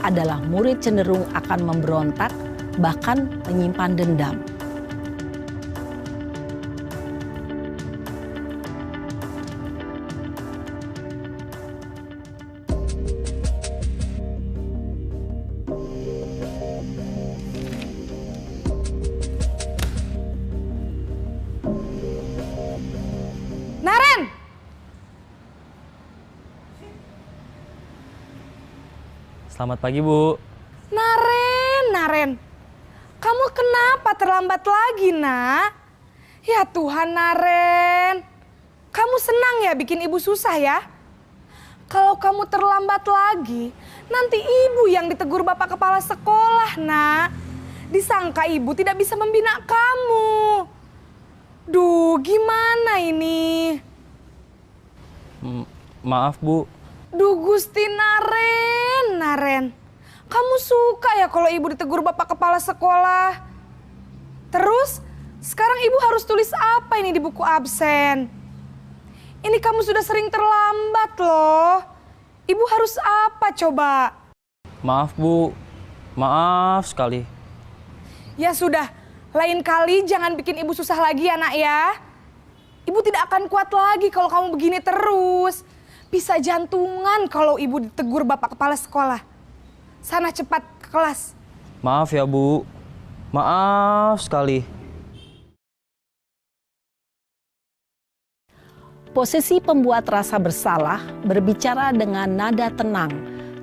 adalah murid cenderung akan memberontak, bahkan menyimpan dendam. Naren! Selamat pagi, Bu. Naren. Kamu kenapa terlambat lagi, nak? Ya Tuhan, Naren. Kamu senang ya bikin ibu susah ya? Kalau kamu terlambat lagi, nanti ibu yang ditegur bapak kepala sekolah, nak. Disangka ibu tidak bisa membina kamu. Duh, gimana ini? Maaf, Bu. Duh Gusti Naren, Naren. Kamu suka ya kalau ibu ditegur bapak kepala sekolah? Terus sekarang ibu harus tulis apa ini di buku absen? Ini kamu sudah sering terlambat loh. Ibu harus apa coba? Maaf Bu, maaf sekali. Ya sudah, lain kali jangan bikin ibu susah lagi ya nak ya. Ibu tidak akan kuat lagi kalau kamu begini terus. Bisa jantungan kalau ibu ditegur bapak kepala sekolah. Sana cepat ke kelas. Maaf ya Bu, maaf sekali. Posisi pembuat rasa bersalah berbicara dengan nada tenang,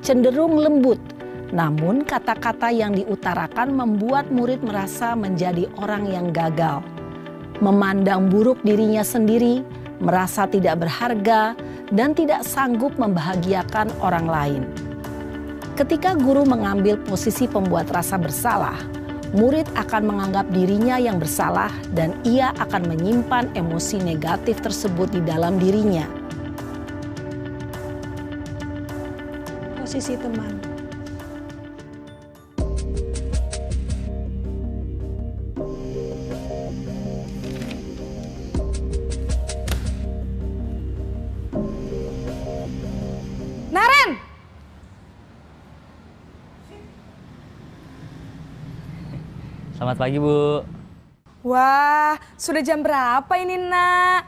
cenderung lembut. Namun kata-kata yang diutarakan membuat murid merasa menjadi orang yang gagal. Memandang buruk dirinya sendiri, merasa tidak berharga, dan tidak sanggup membahagiakan orang lain. Ketika guru mengambil posisi pembuat rasa bersalah, murid akan menganggap dirinya yang bersalah dan ia akan menyimpan emosi negatif tersebut di dalam dirinya. Posisi teman. Naren! Selamat pagi Bu. Wah, sudah jam berapa ini nak?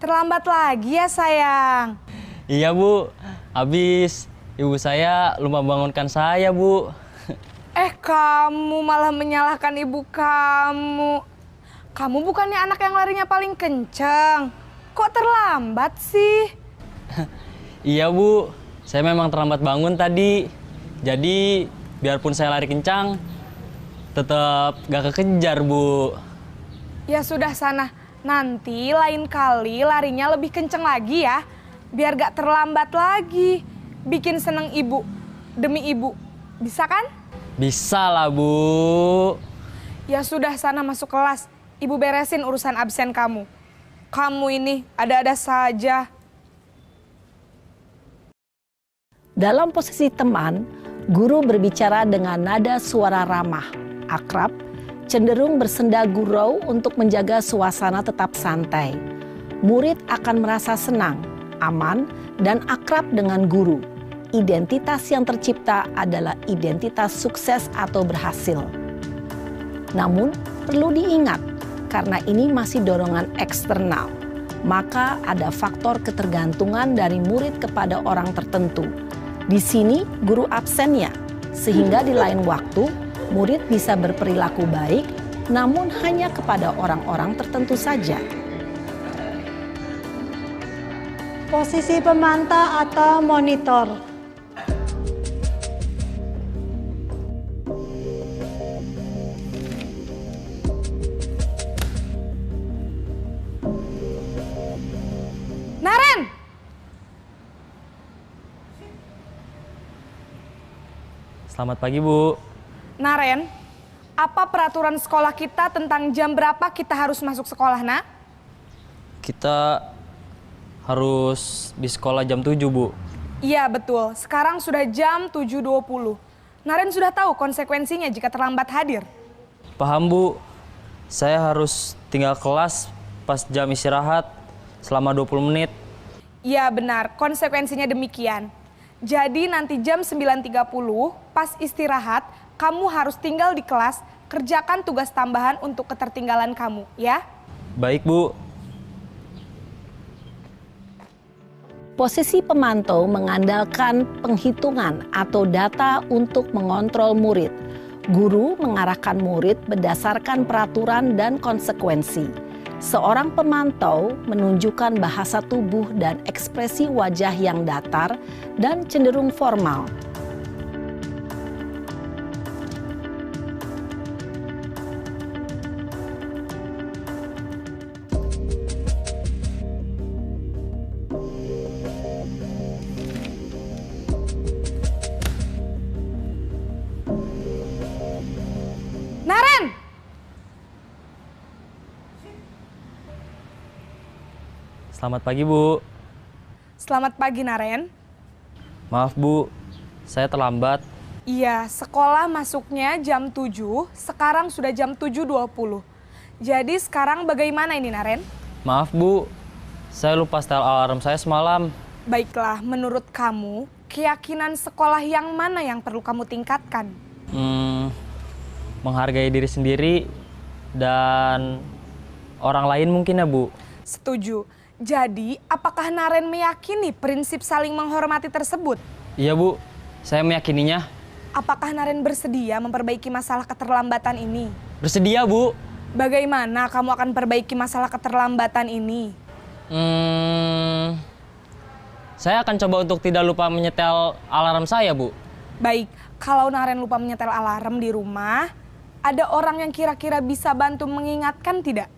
Terlambat lagi ya sayang. Iya Bu, habis ibu saya lupa bangunkan saya Bu. Kamu malah menyalahkan ibu kamu. Kamu bukannya anak yang larinya paling kenceng. Kok terlambat sih? Iya Bu, saya memang terlambat bangun tadi. Jadi biarpun saya lari kencang, tetap gak kekejar Bu. Ya sudah sana, nanti lain kali larinya lebih kenceng lagi ya. Biar gak terlambat lagi. Bikin seneng ibu, demi ibu. Bisa kan? Bisa lah Bu. Ya sudah sana masuk kelas. Ibu beresin urusan absen kamu. Kamu ini ada-ada saja. Dalam posisi teman, guru berbicara dengan nada suara ramah, akrab, cenderung bersenda gurau untuk menjaga suasana tetap santai. Murid akan merasa senang, aman, dan akrab dengan guru. Identitas yang tercipta adalah identitas sukses atau berhasil. Namun, perlu diingat, karena ini masih dorongan eksternal, maka ada faktor ketergantungan dari murid kepada orang tertentu. Di sini guru absennya, sehingga di lain waktu murid bisa berperilaku baik, namun hanya kepada orang-orang tertentu saja. Posisi pemantau atau monitor. Naren! Selamat pagi Bu. Naren, apa peraturan sekolah kita tentang jam berapa kita harus masuk sekolah, nak? Kita harus di sekolah jam 7 Bu. Iya betul, sekarang sudah jam 7.20. Naren sudah tahu konsekuensinya jika terlambat hadir. Paham Bu, saya harus tinggal kelas pas jam istirahat selama 20 menit. Iya benar, konsekuensinya demikian. Jadi nanti jam 9.30 pas istirahat, kamu harus tinggal di kelas, kerjakan tugas tambahan untuk ketertinggalan kamu, ya? Baik Bu. Posisi pemantau mengandalkan penghitungan atau data untuk mengontrol murid. Guru mengarahkan murid berdasarkan peraturan dan konsekuensi. Seorang pemantau menunjukkan bahasa tubuh dan ekspresi wajah yang datar dan cenderung formal. Naren! Selamat pagi Bu. Selamat pagi, Naren. Maaf Bu, saya terlambat. Iya, sekolah masuknya jam 7, sekarang sudah jam 7.20. Jadi sekarang bagaimana ini Naren? Maaf Bu, saya lupa setel alarm saya semalam. Baiklah, menurut kamu, keyakinan sekolah yang mana yang perlu kamu tingkatkan? Menghargai diri sendiri dan orang lain mungkin ya Bu. Setuju. Jadi, apakah Naren meyakini prinsip saling menghormati tersebut? Iya Bu, saya meyakininya. Apakah Naren bersedia memperbaiki masalah keterlambatan ini? Bersedia Bu. Bagaimana kamu akan perbaiki masalah keterlambatan ini? Saya akan coba untuk tidak lupa menyetel alarm saya Bu. Baik, kalau Naren lupa menyetel alarm di rumah, ada orang yang kira-kira bisa bantu mengingatkan tidak?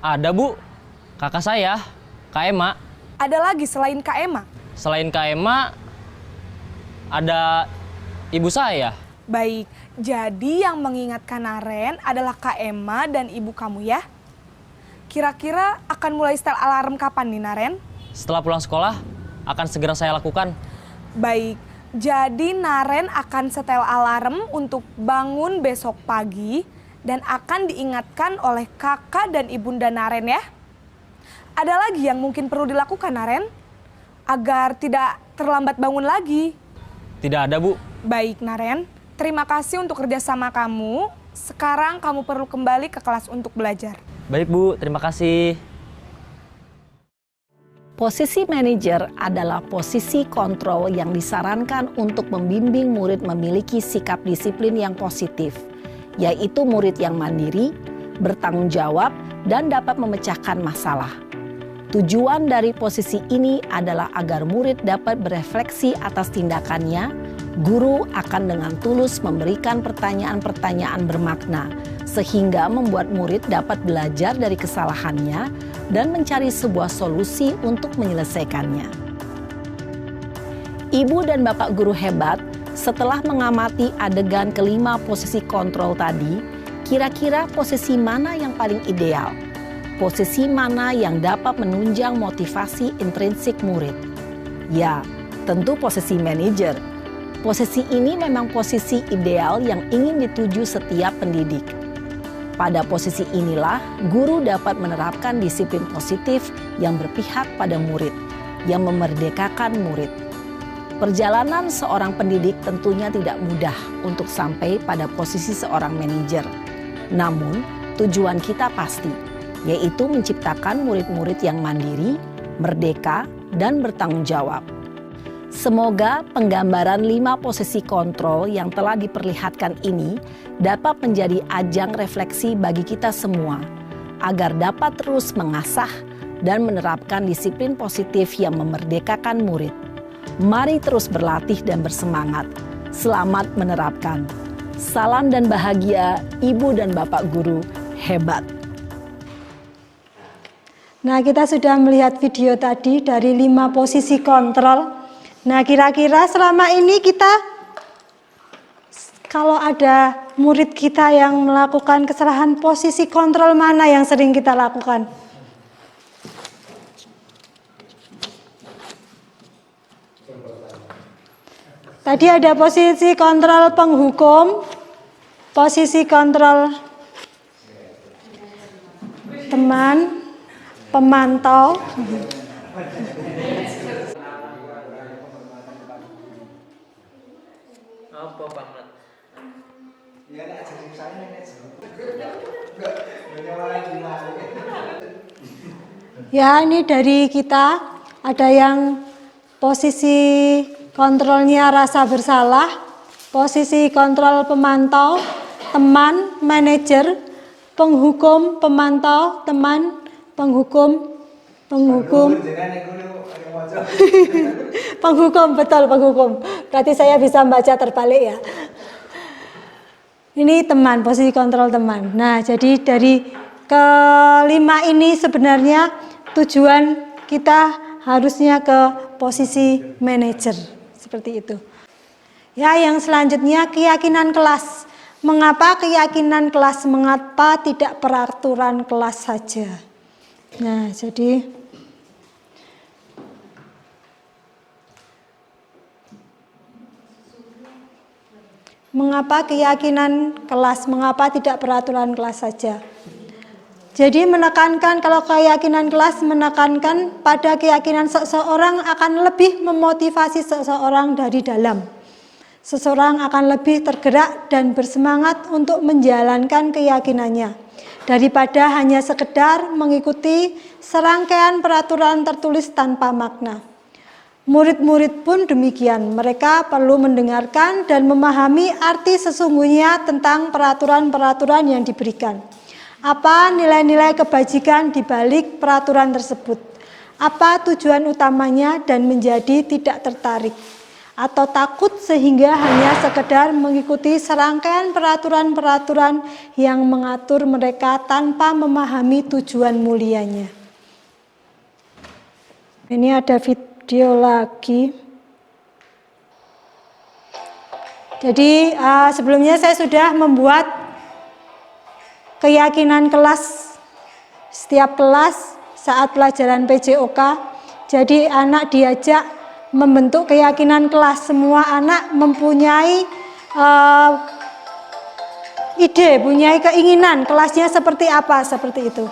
Ada Bu, kakak saya, Kak Ema. Ada lagi selain Kak Ema? Selain Kak Ema, ada ibu saya. Baik, jadi yang mengingatkan Naren adalah Kak Ema dan ibu kamu ya? Kira-kira akan mulai setel alarm kapan nih Naren? Setelah pulang sekolah, akan segera saya lakukan. Baik, jadi Naren akan setel alarm untuk bangun besok pagi dan akan diingatkan oleh kakak dan ibunda Naren ya. Ada lagi yang mungkin perlu dilakukan Naren? Agar tidak terlambat bangun lagi. Tidak ada Bu. Baik Naren, terima kasih untuk kerjasama kamu. Sekarang kamu perlu kembali ke kelas untuk belajar. Baik Bu, terima kasih. Posisi manajer adalah posisi kontrol yang disarankan untuk membimbing murid memiliki sikap disiplin yang positif, yaitu murid yang mandiri, bertanggung jawab, dan dapat memecahkan masalah. Tujuan dari posisi ini adalah agar murid dapat berefleksi atas tindakannya. Guru akan dengan tulus memberikan pertanyaan-pertanyaan bermakna, sehingga membuat murid dapat belajar dari kesalahannya dan mencari sebuah solusi untuk menyelesaikannya. Ibu dan Bapak guru hebat, setelah mengamati adegan kelima posisi kontrol tadi, kira-kira posisi mana yang paling ideal? Posisi mana yang dapat menunjang motivasi intrinsik murid? Ya, tentu posisi manajer. Posisi ini memang posisi ideal yang ingin dituju setiap pendidik. Pada posisi inilah, guru dapat menerapkan disiplin positif yang berpihak pada murid, yang memerdekakan murid. Perjalanan seorang pendidik tentunya tidak mudah untuk sampai pada posisi seorang manajer. Namun, tujuan kita pasti, yaitu menciptakan murid-murid yang mandiri, merdeka, dan bertanggung jawab. Semoga penggambaran 5 posisi kontrol yang telah diperlihatkan ini dapat menjadi ajang refleksi bagi kita semua, agar dapat terus mengasah dan menerapkan disiplin positif yang memerdekakan murid. Mari terus berlatih dan bersemangat. Selamat menerapkan. Salam dan bahagia Ibu dan Bapak guru hebat. Nah, kita sudah melihat video tadi dari 5 posisi kontrol. Nah, kira-kira selama ini kita, kalau ada murid kita yang melakukan kesalahan, posisi kontrol mana yang sering kita lakukan? Tadi ada posisi kontrol penghukum, posisi kontrol teman, pemantau. Apa banget? Ya, ini dari kita ada yang posisi kontrolnya rasa bersalah, posisi kontrol pemantau, teman, manajer, penghukum, pemantau, teman, penghukum. Penghukum, betul penghukum. Berarti saya bisa baca terbalik ya. Ini teman, posisi kontrol teman. Nah, jadi dari kelima ini sebenarnya tujuan kita harusnya ke posisi manajer. Seperti itu. Ya, yang selanjutnya keyakinan kelas. Mengapa keyakinan kelas? Mengapa tidak peraturan kelas saja? Nah, jadi Mengapa keyakinan kelas? Mengapa tidak peraturan kelas saja? Jadi menekankan, kalau keyakinan kelas menekankan pada keyakinan seseorang akan lebih memotivasi seseorang dari dalam. Seseorang akan lebih tergerak dan bersemangat untuk menjalankan keyakinannya daripada hanya sekedar mengikuti serangkaian peraturan tertulis tanpa makna. Murid-murid pun demikian, mereka perlu mendengarkan dan memahami arti sesungguhnya tentang peraturan-peraturan yang diberikan. Apa nilai-nilai kebajikan di balik peraturan tersebut? Apa tujuan utamanya dan menjadi tidak tertarik atau takut sehingga hanya sekedar mengikuti serangkaian peraturan-peraturan yang mengatur mereka tanpa memahami tujuan mulianya. Ini ada video lagi. Jadi sebelumnya saya sudah membuat keyakinan kelas, setiap kelas saat pelajaran PJOK. Jadi anak diajak membentuk keyakinan kelas. Semua anak mempunyai ide, punya keinginan kelasnya seperti apa, seperti itu.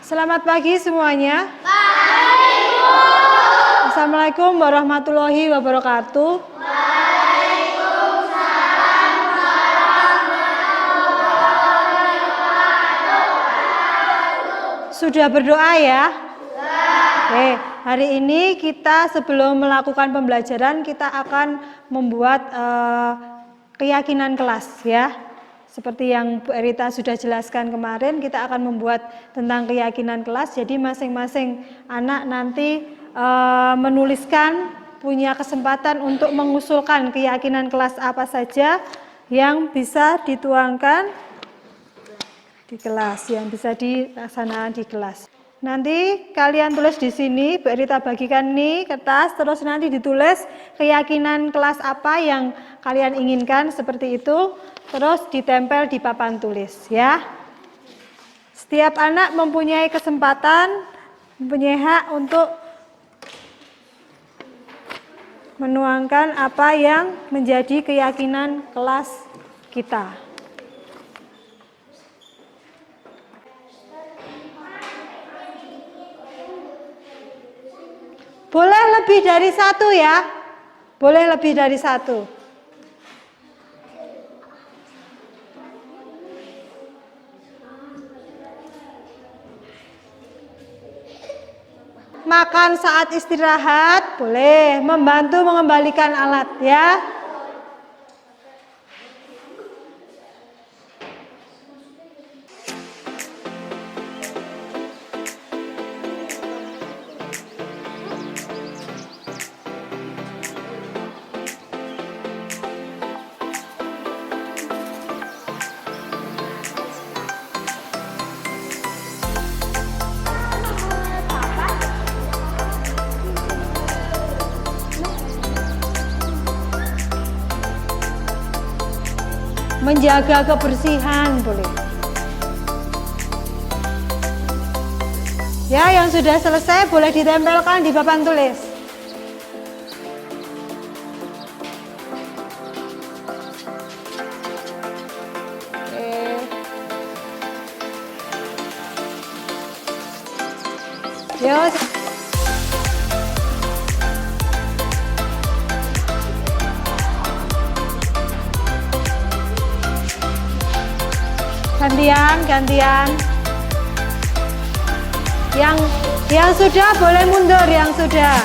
Selamat pagi semuanya. Assalamualaikum warahmatullahi wabarakatuh. Sudah berdoa ya? Oke, hari ini kita sebelum melakukan pembelajaran kita akan membuat keyakinan kelas ya. Seperti yang Bu Erita sudah jelaskan kemarin, kita akan membuat tentang keyakinan kelas. Jadi masing-masing anak nanti menuliskan, punya kesempatan untuk mengusulkan keyakinan kelas apa saja yang bisa dituangkan di kelas, yang bisa dilaksanakan di kelas. Nanti kalian tulis di sini, Bu Erita bagikan nih kertas, terus nanti ditulis keyakinan kelas apa yang kalian inginkan seperti itu, terus ditempel di papan tulis ya. Setiap anak mempunyai kesempatan, mempunyai hak untuk menuangkan apa yang menjadi keyakinan kelas kita. Boleh lebih dari satu ya, boleh lebih dari satu. Makan saat istirahat, boleh. Membantu mengembalikan alat ya. Menjaga kebersihan boleh. Ya, yang sudah selesai boleh ditempelkan di papan tulis. Oke. Yo. Gantian. Yang sudah boleh mundur, yang sudah.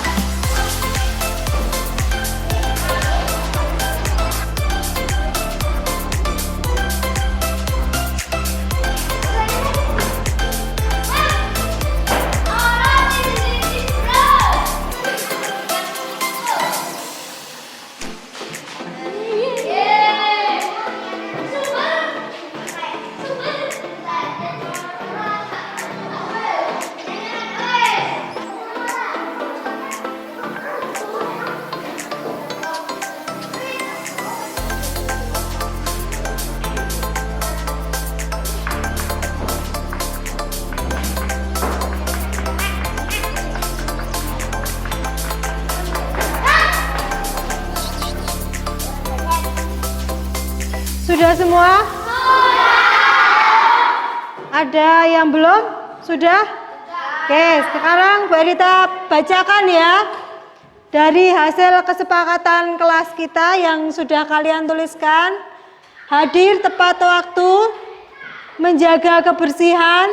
Sudah semua? Ada yang belum? Sudah? Oke, sekarang Bu Erita bacakan ya dari hasil kesepakatan kelas kita yang sudah kalian tuliskan. Hadir tepat waktu, menjaga kebersihan,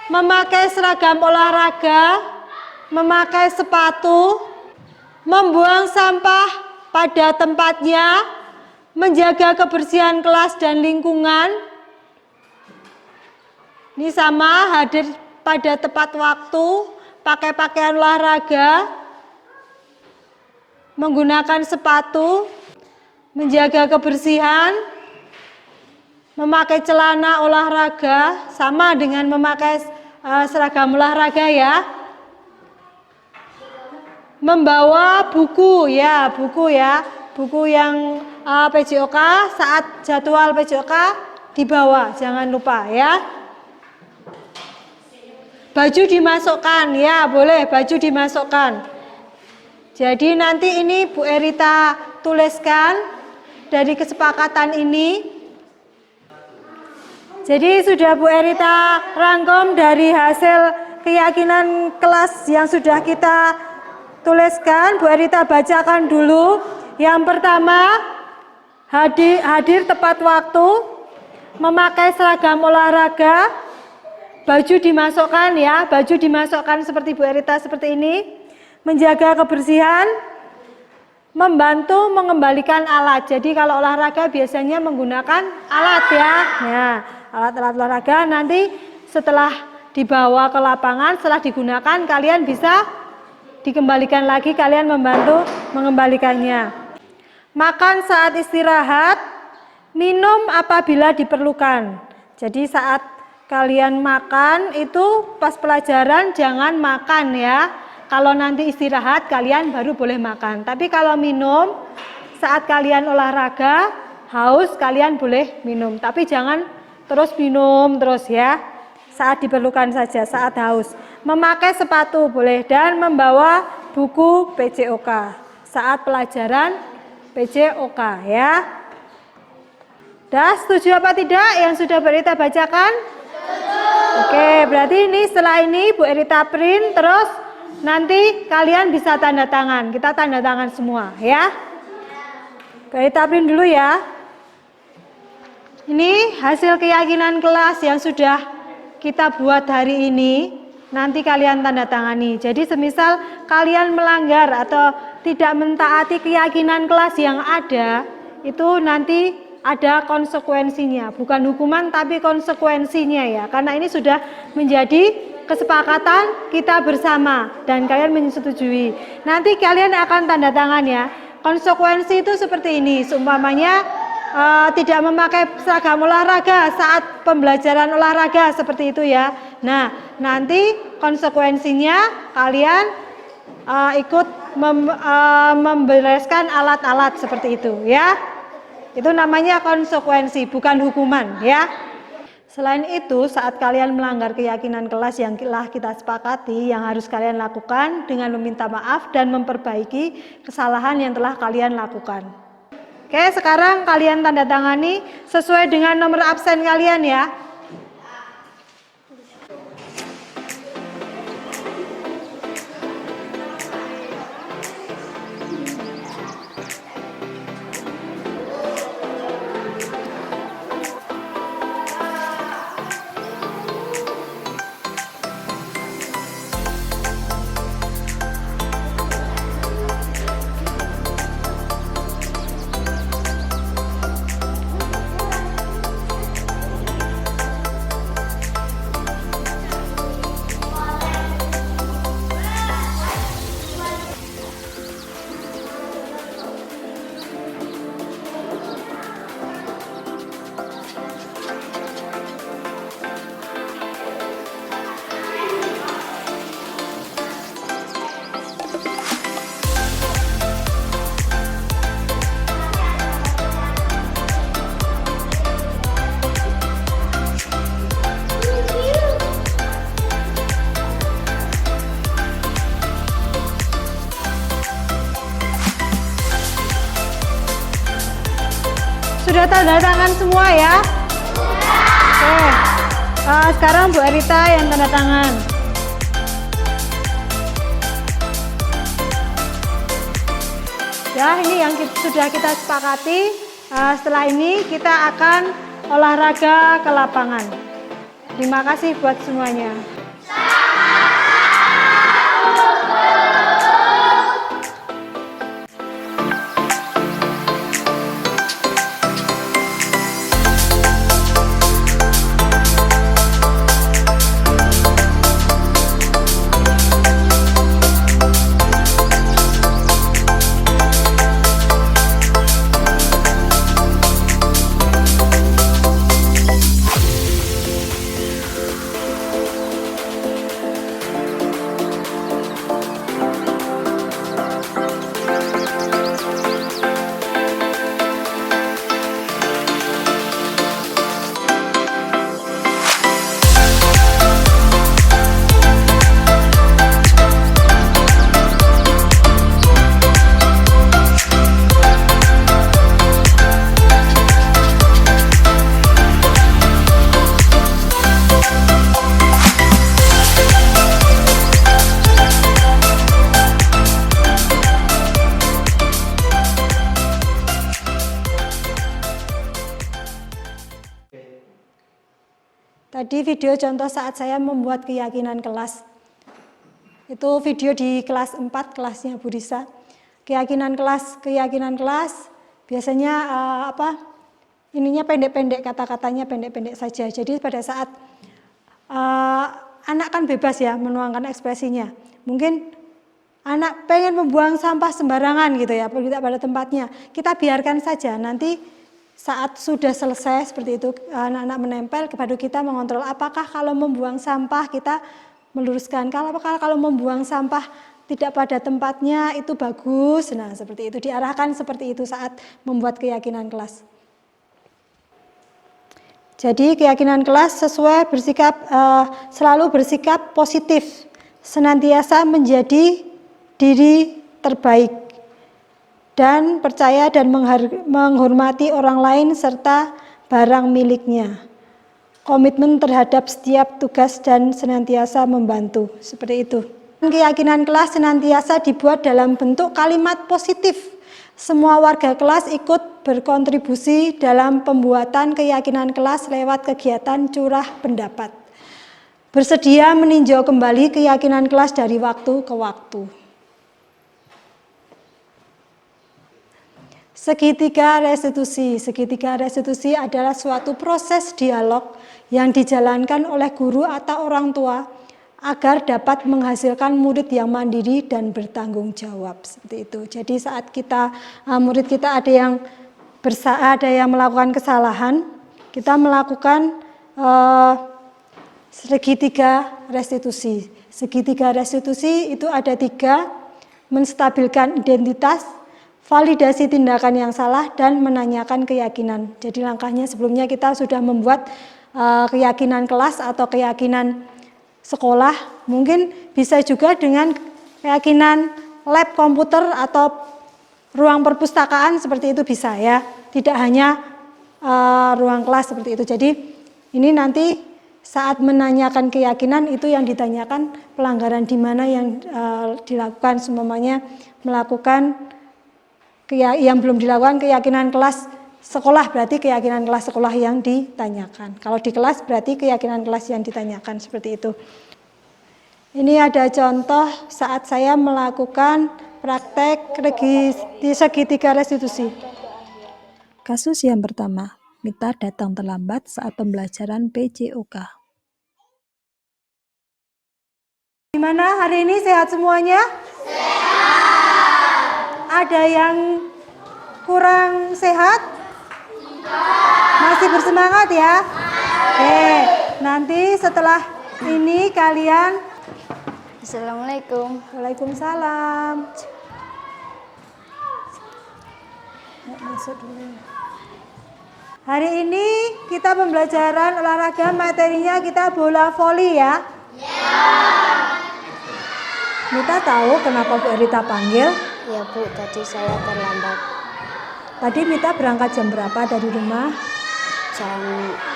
memakai seragam olahraga, memakai sepatu, membuang sampah pada tempatnya, menjaga kebersihan kelas dan lingkungan. Ini sama, hadir pada tepat waktu, pakai pakaian olahraga, menggunakan sepatu, menjaga kebersihan, memakai celana olahraga, sama dengan memakai seragam olahraga ya. Membawa buku ya, buku yang PJOK, saat jadwal PJOK dibawa, jangan lupa ya. Baju dimasukkan ya, boleh baju dimasukkan. Jadi nanti ini Bu Erita tuliskan dari kesepakatan ini. Jadi sudah Bu Erita rangkum dari hasil keyakinan kelas yang sudah kita tuliskan. Bu Erita bacakan dulu. Yang pertama, hadir tepat waktu, memakai seragam olahraga, baju dimasukkan ya, baju dimasukkan seperti Bu Erita seperti ini, menjaga kebersihan, membantu mengembalikan alat. Jadi kalau olahraga biasanya menggunakan alat ya. Nah, alat-alat olahraga nanti setelah dibawa ke lapangan, setelah digunakan kalian bisa dikembalikan lagi, kalian membantu mengembalikannya. Makan saat istirahat, minum apabila diperlukan. Jadi saat kalian makan itu pas pelajaran jangan makan ya. Kalau nanti istirahat kalian baru boleh makan. Tapi kalau minum saat kalian olahraga, haus kalian boleh minum. Tapi jangan terus minum terus ya. Saat diperlukan saja, saat haus. Memakai sepatu boleh dan membawa buku PJOK saat pelajaran PJOK ya. Dah setuju apa tidak yang sudah Bu Erita bacakan? Oke, berarti ini setelah ini Bu Erita print terus nanti kalian bisa tanda tangan. Kita tanda tangan semua ya. Bu Erita print dulu ya. Ini hasil keyakinan kelas yang sudah kita buat hari ini. Nanti kalian tanda tangani. Jadi semisal kalian melanggar atau tidak mentaati keyakinan kelas yang ada, itu nanti ada konsekuensinya. Bukan hukuman tapi konsekuensinya ya. Karena ini sudah menjadi kesepakatan kita bersama dan kalian menyetujui. Nanti kalian akan tanda tangan ya. Konsekuensi itu seperti ini. Seumpamanya tidak memakai seragam olahraga saat pembelajaran olahraga seperti itu ya. Nah, nanti konsekuensinya kalian ikut membereskan alat-alat seperti itu ya. Itu namanya konsekuensi, bukan hukuman ya. Selain itu, saat kalian melanggar keyakinan kelas yang telah kita sepakati, yang harus kalian lakukan dengan meminta maaf dan memperbaiki kesalahan yang telah kalian lakukan. Oke, sekarang kalian tanda tangani sesuai dengan nomor absen kalian ya. tanda tangan semua ya? Oke. Sekarang Bu Arita yang tanda tangan. Ya, ini yang sudah kita sepakati. Setelah ini kita akan olahraga ke lapangan. Terima kasih buat semuanya. Tadi video contoh saat saya membuat keyakinan kelas. Itu video di kelas 4, kelasnya Bu Risa. Keyakinan kelas biasanya ininya pendek-pendek, kata-katanya pendek-pendek saja. Jadi pada saat anak kan bebas ya menuangkan ekspresinya. Mungkin anak pengen membuang sampah sembarangan gitu ya, tidak pada tempatnya. Kita biarkan saja, nanti saat sudah selesai seperti itu anak-anak menempel, baru kita mengontrol apakah kalau membuang sampah kita meluruskan, kalau membuang sampah tidak pada tempatnya itu bagus. Nah, seperti itu diarahkan seperti itu saat membuat keyakinan kelas. Jadi keyakinan kelas sesuai selalu bersikap positif, senantiasa menjadi diri terbaik, dan percaya dan menghormati orang lain serta barang miliknya. Komitmen terhadap setiap tugas dan senantiasa membantu. Seperti itu. Keyakinan kelas senantiasa dibuat dalam bentuk kalimat positif. Semua warga kelas ikut berkontribusi dalam pembuatan keyakinan kelas lewat kegiatan curah pendapat. Bersedia meninjau kembali keyakinan kelas dari waktu ke waktu. Segitiga restitusi. Segitiga restitusi adalah suatu proses dialog yang dijalankan oleh guru atau orang tua agar dapat menghasilkan murid yang mandiri dan bertanggung jawab. Seperti itu. Jadi saat murid kita ada yang melakukan kesalahan, kita melakukan segitiga restitusi. Segitiga restitusi itu ada 3, menstabilkan identitas, validasi tindakan yang salah, dan menanyakan keyakinan. Jadi langkahnya sebelumnya kita sudah membuat keyakinan kelas atau keyakinan sekolah. Mungkin bisa juga dengan keyakinan lab komputer atau ruang perpustakaan, seperti itu bisa ya. Tidak hanya ruang kelas seperti itu. Jadi ini nanti saat menanyakan keyakinan itu yang ditanyakan pelanggaran di mana yang dilakukan, semuanya melakukan yang belum dilakukan keyakinan kelas sekolah, berarti keyakinan kelas sekolah yang ditanyakan. Kalau di kelas berarti keyakinan kelas yang ditanyakan, seperti itu. Ini ada contoh saat saya melakukan praktek segitiga restitusi. Kasus yang pertama, Mita datang terlambat saat pembelajaran PJOK. Gimana hari ini, sehat semuanya? Ada yang kurang sehat? Masih bersemangat ya? Oke, nanti setelah ini kalian Assalamualaikum. Waalaikumsalam. Masuk dulu. Hari ini kita pembelajaran olahraga, materinya kita bola voli ya? Mita tahu kenapa Bu Rita panggil? Ya Bu, tadi saya terlambat. Tadi Mita berangkat jam berapa dari rumah? Jam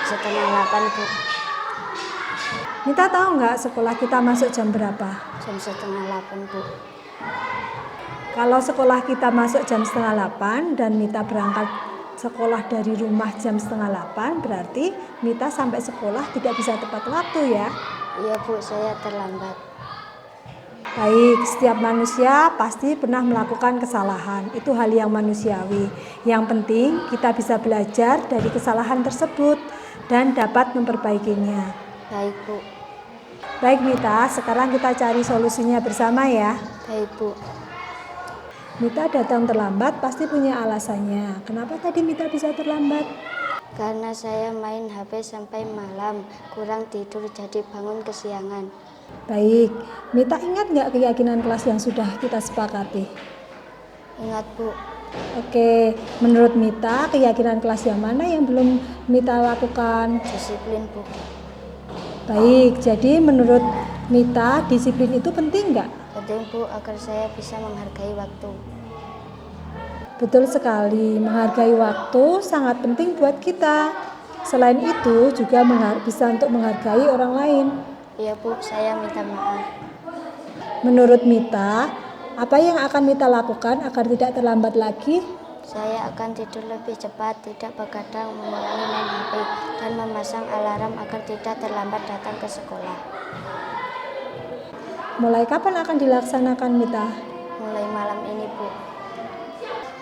setengah 8, Bu. Mita tahu nggak sekolah kita masuk jam berapa? Jam setengah 8, Bu. Kalau sekolah kita masuk jam setengah 8 dan Mita berangkat sekolah dari rumah jam setengah 8, berarti Mita sampai sekolah tidak bisa tepat waktu ya? Iya, Bu, saya terlambat. Baik, setiap manusia pasti pernah melakukan kesalahan. Itu hal yang manusiawi. Yang penting kita bisa belajar dari kesalahan tersebut dan dapat memperbaikinya. Baik, Bu. Baik Mita, sekarang kita cari solusinya bersama ya. Baik, Bu. Mita datang terlambat pasti punya alasannya. Kenapa tadi Mita bisa terlambat? Karena saya main HP sampai malam, kurang tidur jadi bangun kesiangan. Baik, Mita ingat nggak keyakinan kelas yang sudah kita sepakati? Ingat, Bu. Oke, menurut Mita keyakinan kelas yang mana yang belum Mita lakukan? Disiplin, Bu. Baik, jadi menurut Mita disiplin itu penting nggak? Penting, Bu, agar saya bisa menghargai waktu. Betul sekali, menghargai waktu sangat penting buat kita. Selain itu juga bisa untuk menghargai orang lain. Iya, Bu, saya minta maaf. Menurut Mita, apa yang akan Mita lakukan agar tidak terlambat lagi? Saya akan tidur lebih cepat, tidak begadang, mengurangi main HP, dan memasang alarm agar tidak terlambat datang ke sekolah. Mulai kapan akan dilaksanakan Mita? Mulai malam ini, Bu.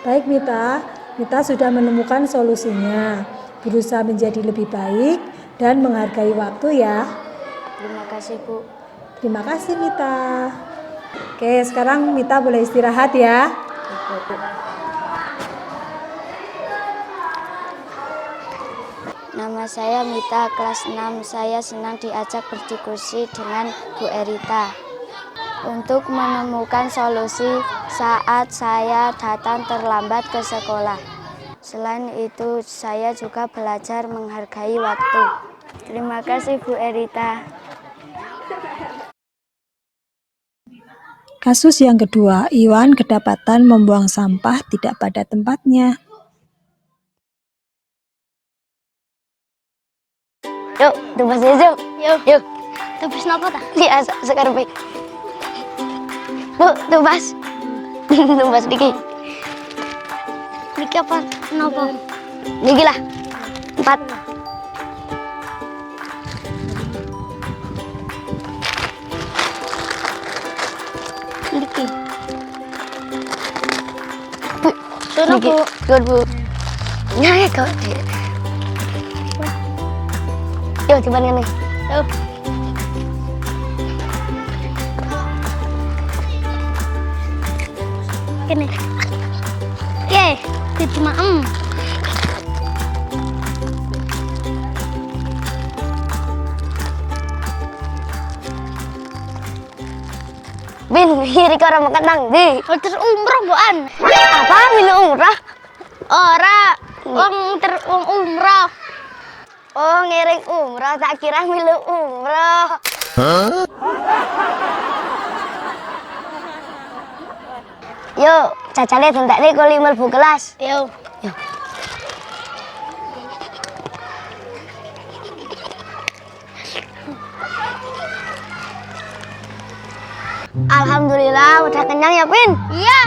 Baik Mita, Mita sudah menemukan solusinya. Berusaha menjadi lebih baik dan menghargai waktu ya. Terima kasih, Bu. Terima kasih Mita. Oke, sekarang Mita boleh istirahat ya. Bu. Nama saya Mita, kelas 6. Saya senang diajak berdiskusi dengan Bu Erita untuk menemukan solusi saat saya datang terlambat ke sekolah. Selain itu, saya juga belajar menghargai waktu. Terima kasih, Bu Erita. Kasus yang kedua, Iwan kedapatan membuang sampah tidak pada tempatnya. Yuk, tebas yuk. Yuk. Tebas napa ta? Iya, sekarang baik. Bu, tebas. Tebas diki. Diki apa? Napa? Diki lah. 4. Diki. Bu, suruh Bu. Bu. Nah, kau. Yuk, coba nih. Yuk. Kene. Oke, itu maem. Bin, kiri ke orang makan nang di. Terus umroh buan. Apa bin umroh? Ora, wong umroh. Oh, ngiring umroh, tak kira milu umroh. Yuk, cacale tentak nih kalau 5.000 kelas. Yuk. Alhamdulillah, udah kenyang ya, Pin? Iya.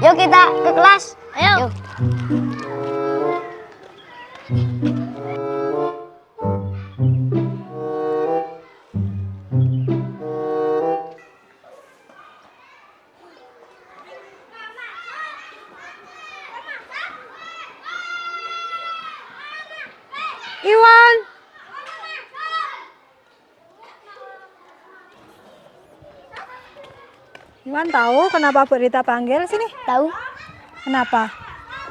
Yuk kita ke kelas. Ayo. Yuk. Iwan. Iwan tahu kenapa Bu Rita panggil sini? Tahu? Kenapa?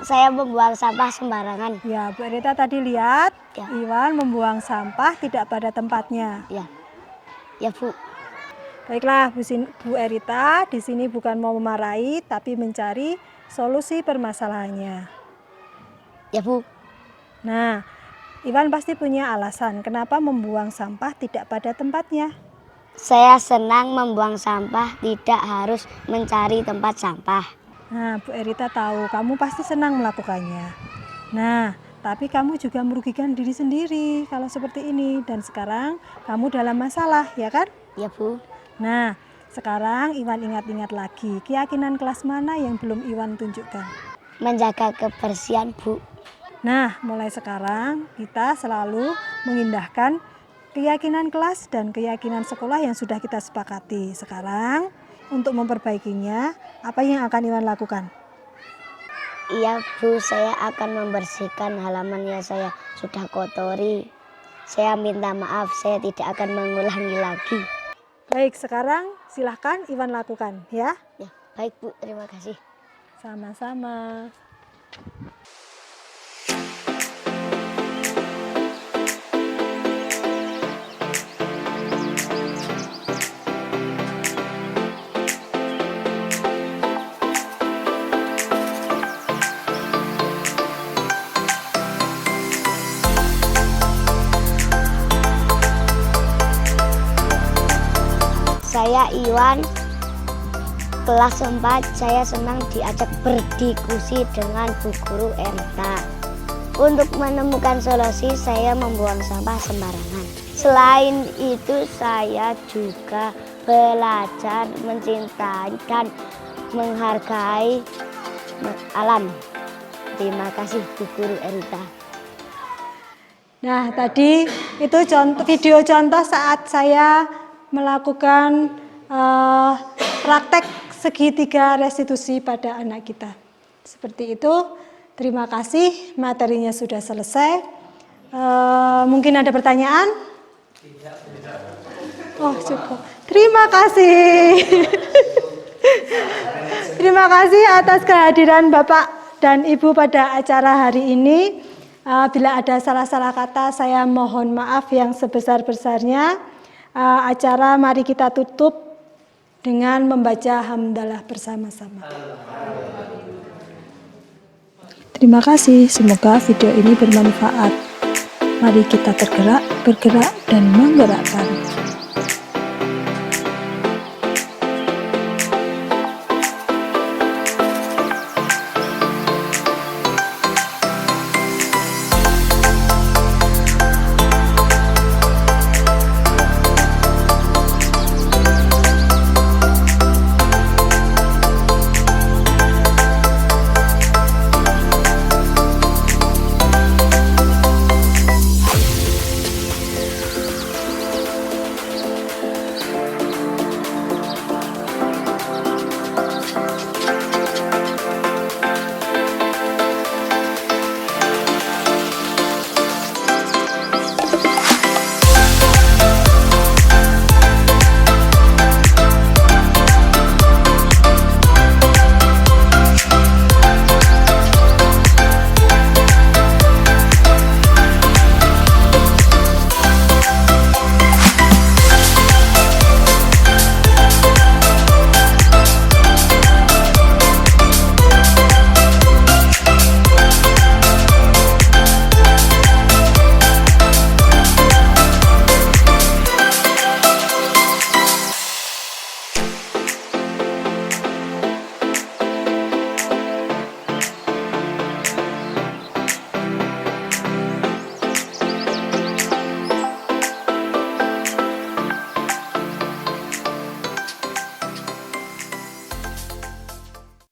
Saya membuang sampah sembarangan. Ya, Bu Rita tadi lihat Ya. Iwan membuang sampah tidak pada tempatnya. Ya. Ya, Bu. Baiklah, Bu Erita di sini bukan mau memarahi, tapi mencari solusi permasalahannya. Ya, Bu. Nah, Iwan pasti punya alasan kenapa membuang sampah tidak pada tempatnya. Saya senang membuang sampah, tidak harus mencari tempat sampah. Nah, Bu Erita tahu kamu pasti senang melakukannya. Nah, tapi kamu juga merugikan diri sendiri kalau seperti ini. Dan sekarang kamu dalam masalah, ya kan? Ya Bu. Nah, sekarang Iwan ingat-ingat lagi, keyakinan kelas mana yang belum Iwan tunjukkan? Menjaga kebersihan Bu. Nah, mulai sekarang kita selalu mengindahkan keyakinan kelas dan keyakinan sekolah yang sudah kita sepakati. Sekarang, untuk memperbaikinya, apa yang akan Iwan lakukan? Iya Bu, saya akan membersihkan halaman yang saya sudah kotori. Saya minta maaf, saya tidak akan mengulangi lagi. Baik, sekarang silahkan Iwan lakukan ya. Ya, baik Bu, terima kasih. Sama-sama. Saya Iwan, kelas 4, saya senang diajak berdiskusi dengan Bu Guru Erita. Untuk menemukan solusi, saya membuang sampah sembarangan. Selain itu, saya juga belajar mencintai dan menghargai alam. Terima kasih Bu Guru Erita. Nah, tadi itu video contoh saat saya melakukan praktek segitiga restitusi pada anak kita. Seperti itu. Terima kasih, materinya sudah selesai. Mungkin ada pertanyaan? Oh, cukup. Terima kasih. Terima kasih atas kehadiran Bapak dan Ibu pada acara hari ini. Bila ada salah-salah kata, saya mohon maaf yang sebesar-besarnya. Acara mari kita tutup dengan membaca hamdalah bersama-sama. Terima kasih, semoga video ini bermanfaat. Mari kita tergerak, bergerak, dan menggerakkan.